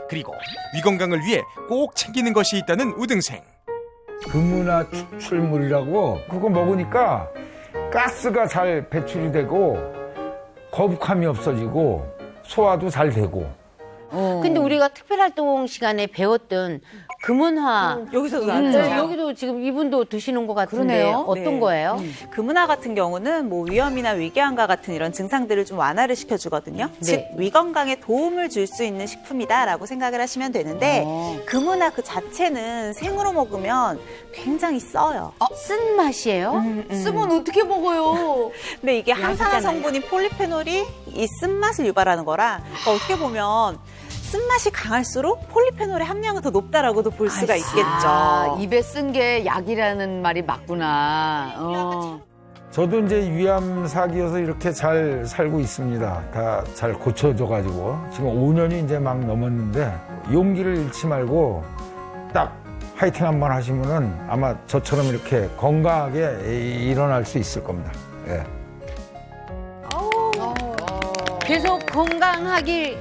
그리고 위 건강을 위해 꼭 챙기는 것이 있다는 우등생. 금은화 추출물이라고 그거 먹으니까 가스가 잘 배출이 되고 거북함이 없어지고 소화도 잘 되고. 근데 우리가 특별활동 시간에 배웠던 금은화 여기서도 나왔죠. 여기도 지금 이분도 드시는 것 같은데 그러네요. 어떤 네. 거예요? 금은화 같은 경우는 뭐 위염이나 위궤양과 같은 이런 증상들을 좀 완화를 시켜주거든요. 즉 위 건강에 도움을 줄 수 있는 식품이다라고 생각을 하시면 되는데 금은화 그 자체는 생으로 먹으면 굉장히 써요. 쓴 맛이에요? 쓰면 어떻게 먹어요? 근데 이게 항산화 성분인 폴리페놀이 이 쓴맛을 유발하는 거라 그러니까 어떻게 보면 쓴맛이 강할수록 폴리페놀의 함량은 더 높다라고도 볼 수가 있겠죠. 입에 쓴 게 약이라는 말이 맞구나. 저도 이제 위암 사기여서 이렇게 잘 살고 있습니다. 다 잘 고쳐져가지고 지금 5년이 이제 막 넘었는데 용기를 잃지 말고 딱 화이팅 한번 하시면은 아마 저처럼 이렇게 건강하게 일어날 수 있을 겁니다. 예. 계속 건강하길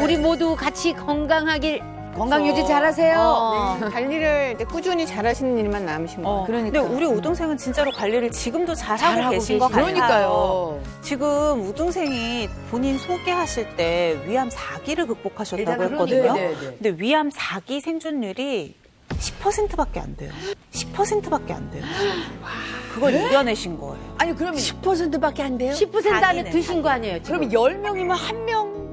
우리 모두 같이 건강하길 건강 유지 잘하세요. 관리를 이제 꾸준히 잘하시는 일만 남으신 거예요. 근데 우리 우등생은 진짜로 관리를 지금도 잘하고 계신 것 같아요. 그러니까요. 지금 우등생이 본인 소개하실 때 위암 4기를 극복하셨다고 했거든요. 근데 위암 4기 생존율이 10%밖에 안 돼요. 10%밖에 안 돼요. 그걸 이겨내신 거예요. 아니, 그러면 10%밖에 안 돼요? 10% 안에 4기는 드신 거 아니에요? 지금? 그러면 10명이면 1명.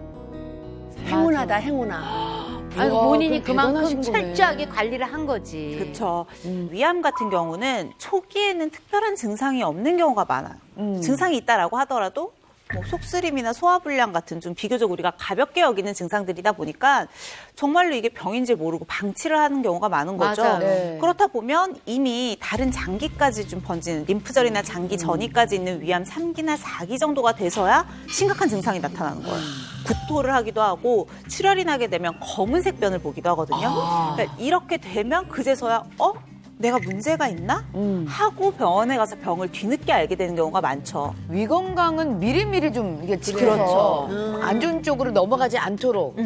행운하다, 행운아. 아니, 우와, 본인이 그럼 그만큼 대단하신 거네. 철저하게 관리를 한 거지. 그렇죠. 위암 같은 경우는 초기에는 특별한 증상이 없는 경우가 많아요. 증상이 있다라고 하더라도 뭐 속쓰림이나 소화불량 같은 좀 비교적 우리가 가볍게 여기는 증상들이다 보니까 정말로 이게 병인지 모르고 방치를 하는 경우가 많은 거죠. 맞아요. 네. 그렇다 보면 이미 다른 장기까지 좀 번지는 림프절이나 장기 전이까지 있는 위암 3기나 4기 정도가 돼서야 심각한 증상이 나타나는 거예요. 구토를 하기도 하고 출혈이 나게 되면 검은색 변을 보기도 하거든요. 그러니까 이렇게 되면 그제서야 내가 문제가 있나? 하고 병원에 가서 병을 뒤늦게 알게 되는 경우가 많죠. 위 건강은 미리미리 좀 이게 지켜서 안 좋은 쪽으로 넘어가지 않도록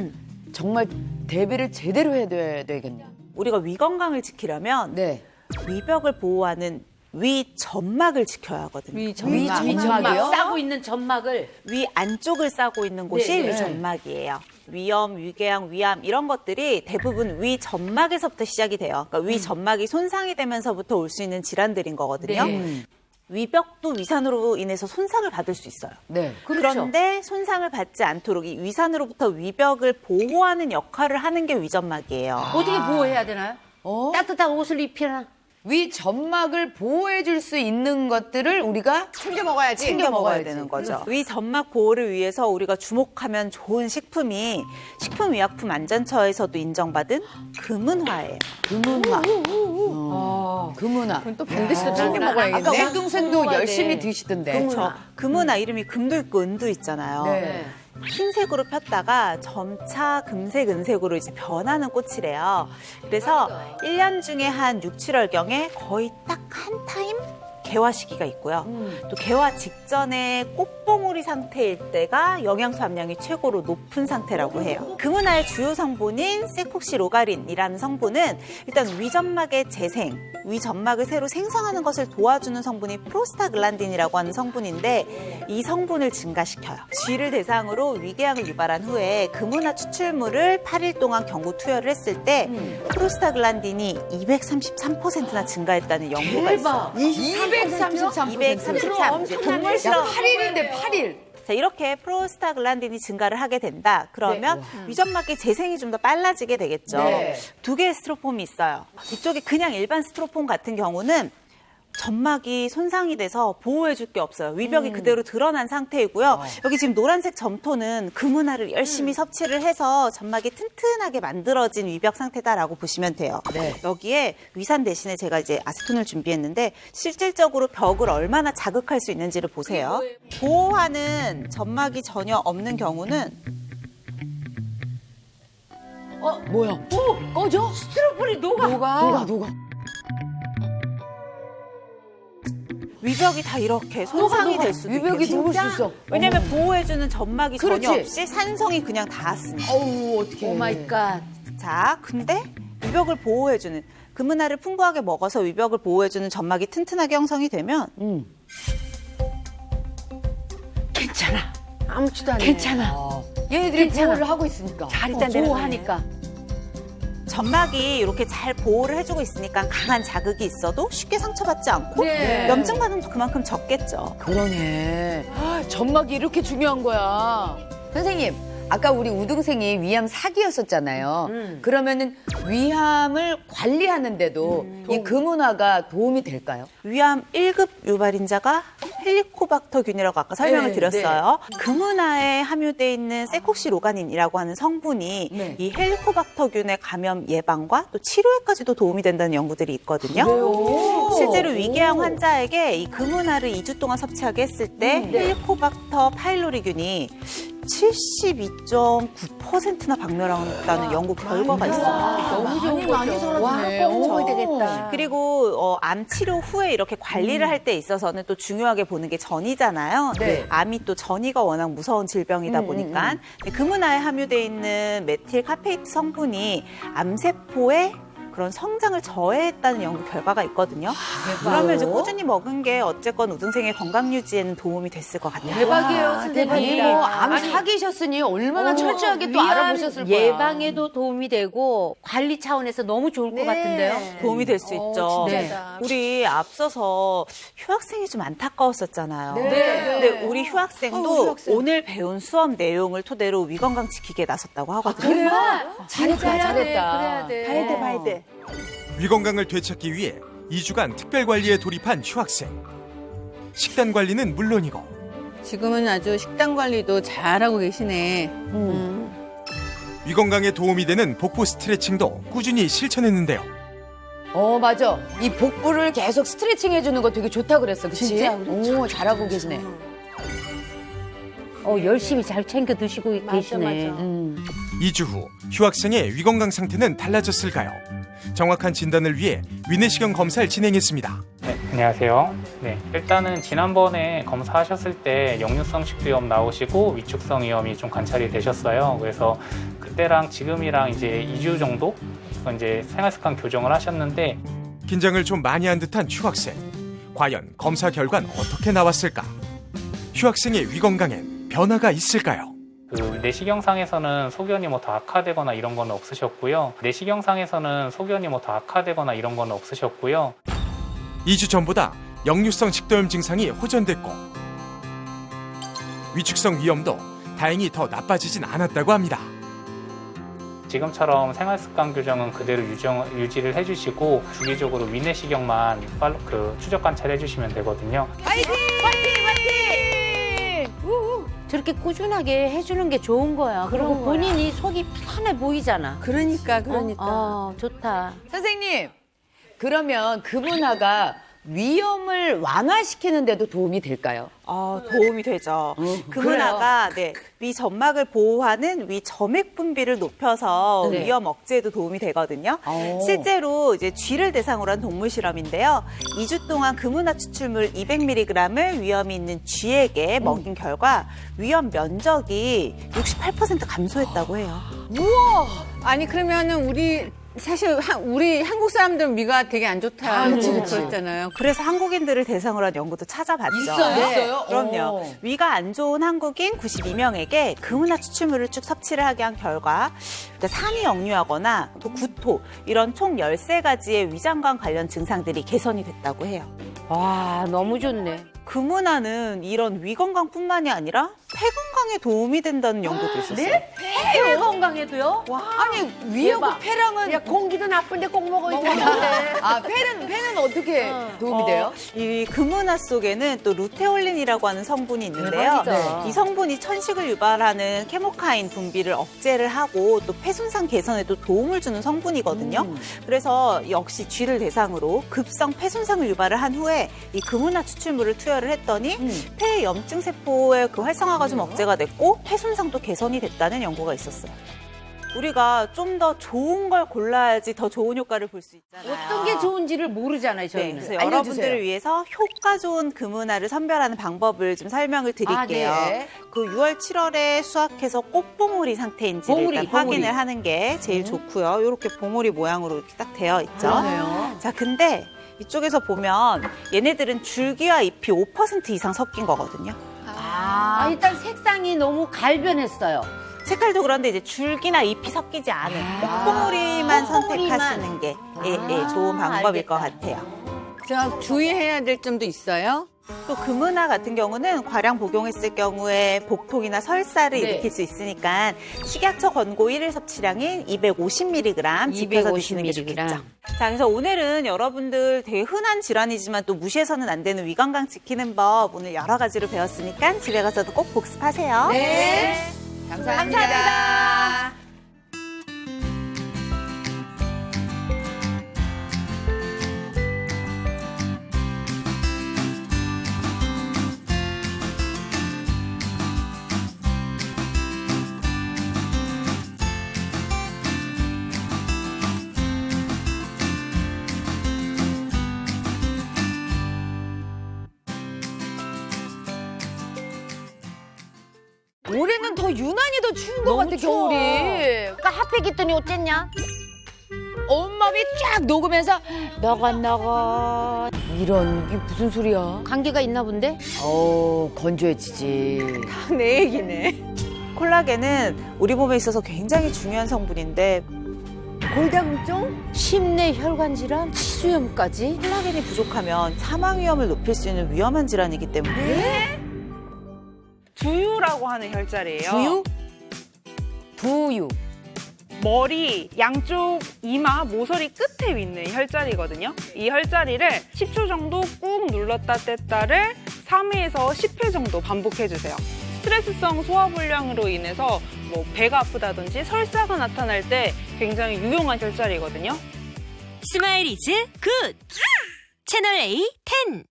정말 대비를 제대로 해야 되겠네요. 우리가 위 건강을 지키려면 네. 위벽을 보호하는 위 점막을 지켜야 하거든요. 위 점막이요? 싸고 있는 점막을 위 안쪽을 싸고 있는 곳이 네, 네. 위 점막이에요. 위염, 위궤양, 위암 이런 것들이 대부분 위 점막에서부터 시작이 돼요. 그러니까 위 점막이 손상이 되면서부터 올 수 있는 질환들인 거거든요. 위벽도 위산으로 인해서 손상을 받을 수 있어요. 네. 그런데 손상을 받지 않도록 이 위산으로부터 위벽을 보호하는 역할을 하는 게 위점막이에요. 어떻게 보호해야 되나요? 따뜻한 옷을 입히나? 위 점막을 보호해 줄 수 있는 것들을 우리가 챙겨 먹어야지. 챙겨 먹어야 먹어야지. 되는 거죠. 위 점막 보호를 위해서 우리가 주목하면 좋은 식품이 식품의약품안전처에서도 인정받은 금은화예요. 금은화. 금은화. 그건 또 반드시 또 챙겨 먹어야겠네. 아까 우등생도 열심히 드시던데. 그렇죠. 금은화 이름이 금도 있고 은도 있잖아요. 네. 흰색으로 폈다가 점차 금색, 은색으로 이제 변하는 꽃이래요. 그래서 1년 중에 한 6, 7월경에 거의 딱 한 타임 개화 시기가 있고요. 또 개화 직전에 꽃봉오리 상태일 때가 영양소 함량이 최고로 높은 상태라고 해요. 금은화의 주요 성분인 세콕시로가린이라는 성분은 일단 위점막의 재생, 위점막을 새로 생성하는 것을 도와주는 성분이 프로스타글란딘이라고 하는 성분인데 이 성분을 증가시켜요. 쥐를 대상으로 위궤양을 유발한 후에 금은화 추출물을 8일 동안 경구 투여를 했을 때 프로스타글란딘이 233%나 증가했다는 연구가 있어요. 233%. 233. 이제 동물 실험 8일인데 8일. 자, 이렇게 프로스타글란딘이 증가를 하게 된다. 그러면 위점막의 재생이 좀 더 빨라지게 되겠죠. 네. 두 개의 스티로폼이 있어요. 이쪽에 그냥 일반 스티로폼 같은 경우는 점막이 손상이 돼서 보호해줄 게 없어요. 위벽이 그대로 드러난 상태이고요. 여기 지금 노란색 점토는 금은화를 열심히 섭취를 해서 점막이 튼튼하게 만들어진 위벽 상태다라고 보시면 돼요. 네. 여기에 위산 대신에 제가 이제 아세톤을 준비했는데 실질적으로 벽을 얼마나 자극할 수 있는지를 보세요. 보호하는 점막이 전혀 없는 경우는 뭐야? 꺼져? 스티로폼이 녹아. 위벽이 다 이렇게 손상이 될 수도 위벽이 있겠죠. 녹을 수 있어. 왜냐면 보호해주는 점막이 그렇지. 전혀 없이 산성이 그냥 닿았으니까. 어우, 어떡해. 오 마이 갓. 자, 근데 위벽을 보호해주는 금은화를 풍부하게 먹어서 위벽을 보호해주는 점막이 튼튼하게 형성이 되면 괜찮아. 아무렇지도 않네. 괜찮아. 얘네들이 괜찮아. 보호를 하고 있으니까. 잘 있다 보호하니까. 점막이 이렇게 잘 보호를 해주고 있으니까 강한 자극이 있어도 쉽게 상처받지 않고 네. 염증 반응도 그만큼 적겠죠. 그러네. 점막이 이렇게 중요한 거야. 선생님, 아까 우리 우등생이 위암 4기였었잖아요. 그러면은 위암을 관리하는데도 이 금은화가 도움이 될까요? 위암 1급 유발인자가 헬리코박터균이라고 아까 설명을 네, 드렸어요. 금은화에 함유되어 있는 세콕시로가닌이라고 하는 성분이 네. 이 헬리코박터균의 감염 예방과 또 치료에까지도 도움이 된다는 연구들이 있거든요. 실제로 위궤양 환자에게 이 금은화를 2주 동안 섭취하게 했을 때 헬리코박터 파일로리균이 72.9%나 박멸한다는 연구 결과가 있어요. 너무 좋은 거죠. 많이 와, 꼭 먹어야 되겠다. 그리고 암 치료 후에 이렇게 관리를 할 때 있어서는 또 중요하게 보는 게 전이잖아요. 네. 암이 또 전이가 워낙 무서운 질병이다 보니까 금은화에 함유되어 있는 메틸 카페이트 성분이 암세포의 그런 성장을 저해했다는 연구 결과가 있거든요. 그러면 이제 꾸준히 먹은 게 어쨌건 우등생의 건강 유지에는 도움이 됐을 것 같아요. 대박이에요, 선생님. 암 사귀셨으니 얼마나 철저하게 또 알아보셨을 거야. 예방에도 도움이 되고 관리 차원에서 너무 좋을 것 같은데요. 도움이 될 수 있죠. 진짜다. 우리 앞서서 휴학생이 좀 안타까웠었잖아요. 네. 근데 우리 휴학생도 오늘 배운 수업 내용을 토대로 위건강 지키기에 나섰다고 하거든요. 잘했다. 그래야 돼. 봐야 돼. 위건강을 되찾기 위해 2주간 특별관리에 돌입한 휴학생. 식단 관리는 물론이고 지금은 아주 식단 관리도 잘하고 계시네. 위건강에 도움이 되는 복부 스트레칭도 꾸준히 실천했는데요. 맞아. 이 복부를 계속 스트레칭 해주는 거 되게 좋다 그랬어, 그치? 진짜? 오, 잘하고 계시네. 열심히 잘 챙겨 드시고 계시네. 2주 후 휴학생의 위건강 상태는 달라졌을까요? 정확한 진단을 위해 위내시경 검사를 진행했습니다. 네, 안녕하세요. 네, 일단은 지난번에 검사하셨을 때 역류성 식도염 나오시고 위축성 위염이 좀 관찰이 되셨어요. 그래서 그때랑 지금이랑 이제 2주 정도 이제 생활습관 교정을 하셨는데 긴장을 좀 많이 한 듯한 휴학생. 과연 검사 결과는 어떻게 나왔을까? 휴학생의 위건강엔 변화가 있을까요? 그 내시경상에서는 소견이 뭐 더 악화되거나 이런 건 없으셨고요. 내시경상에서는 소견이 뭐 더 악화되거나 이런 건 없으셨고요. 2주 전보다 역류성 식도염 증상이 호전됐고 위축성 위염도 다행히 더 나빠지진 않았다고 합니다. 지금처럼 생활습관 교정은 그대로 유지를 해주시고 주기적으로 위내시경만 추적 관찰해 주시면 되거든요. 저렇게 꾸준하게 해주는 게 좋은 거야. 그리고 본인이 속이 편해 보이잖아. 그러니까. 좋다. 선생님, 그러면 금은화가 위염을 완화시키는 데도 도움이 될까요? 도움이 되죠. 금은화가 위 점막을 보호하는 위 점액 분비를 높여서 네. 위염 억제에도 도움이 되거든요. 실제로 이제 쥐를 대상으로 한 동물 실험인데요. 2주 동안 금은화 추출물 200mg을 위염이 있는 쥐에게 먹인 결과 위염 면적이 68% 감소했다고 해요. 아니 그러면은 사실 우리 한국 사람들은 위가 되게 안 좋다고 그랬잖아요. 그래서 한국인들을 대상으로 한 연구도 찾아봤죠. 있어요? 그럼요. 위가 안 좋은 한국인 92명에게 금은화 추출물을 쭉 섭취를 하게 한 결과 산이 역류하거나 또 구토 이런 총 13가지의 위장관 관련 증상들이 개선이 됐다고 해요. 와, 너무 좋네. 금은화는 이런 위 건강뿐만이 아니라 폐 건강에 도움이 된다는 연구도 있었어요. 폐 건강에도요? 아니, 위하고 폐랑은. 야, 공기도 나쁜데 꼭 먹어야 되는데. 폐는 어떻게 도움이 돼요? 이 금은화 속에는 또 루테올린이라고 하는 성분이 있는데요. 대박이다. 이 성분이 천식을 유발하는 케모카인 분비를 억제를 하고 또 폐 손상 개선에도 도움을 주는 성분이거든요. 그래서 역시 쥐를 대상으로 급성 폐 손상을 유발을 한 후에 이 금은화 추출물을 투여를 했더니 폐의 염증 세포의 그 활성화가 좀 억제가 됐고 폐 손상도 개선이 됐다는 연구가 있었어요. 우리가 좀 더 좋은 걸 골라야지 더 좋은 효과를 볼 수 있잖아요. 어떤 게 좋은지를 모르잖아요, 네, 저희는. 그래서 여러분들을 위해서 효과 좋은 금은화를 선별하는 방법을 좀 설명을 드릴게요. 네. 그 6월, 7월에 수확해서 꽃봉오리 상태인지를 일단 확인을 하는 게 제일 좋고요. 이렇게 봉오리 모양으로 이렇게 딱 되어 있죠. 그러네요. 자, 근데 이쪽에서 보면 얘네들은 줄기와 잎이 5% 이상 섞인 거거든요. 일단 색상이 너무 갈변했어요. 색깔도 그런데 이제 줄기나 잎이 섞이지 않은 꽃봉오리만 선택하시는 게 좋은 방법일 것 같아요. 제가 주의해야 될 점도 있어요. 또 금은화 같은 경우는 과량 복용했을 경우에 복통이나 설사를 일으킬 수 있으니까 식약처 권고 1일 섭취량인 250mg 지켜서 드시는 게 좋겠죠. 자, 그래서 오늘은 여러분들 되게 흔한 질환이지만 또 무시해서는 안 되는 위 건강 지키는 법 오늘 여러 가지로 배웠으니까 집에 가서도 꼭 복습하세요. 네. 감사합니다. 올해는 더 유난히 더 추운 것 같아, 겨울이. 그러니까 핫팩 입더니 어쨌냐? 온몸이 쫙 녹으면서 너건 이런 게 무슨 소리야? 감기가 있나 본데? 건조해지지. 내 얘기네. 콜라겐은 우리 몸에 있어서 굉장히 중요한 성분인데 골다공증, 심내 혈관 질환, 치주염까지. 콜라겐이 부족하면 사망 위험을 높일 수 있는 위험한 질환이기 때문에 두유라고 하는 혈자리예요. 두유. 머리 양쪽 이마 모서리 끝에 있는 혈자리거든요. 이 혈자리를 10초 정도 꾹 눌렀다 뗐다를 3회에서 10회 정도 반복해주세요. 스트레스성 소화불량으로 인해서 뭐 배가 아프다든지 설사가 나타날 때 굉장히 유용한 혈자리거든요. 스마일 이즈 굿! 채널 A 10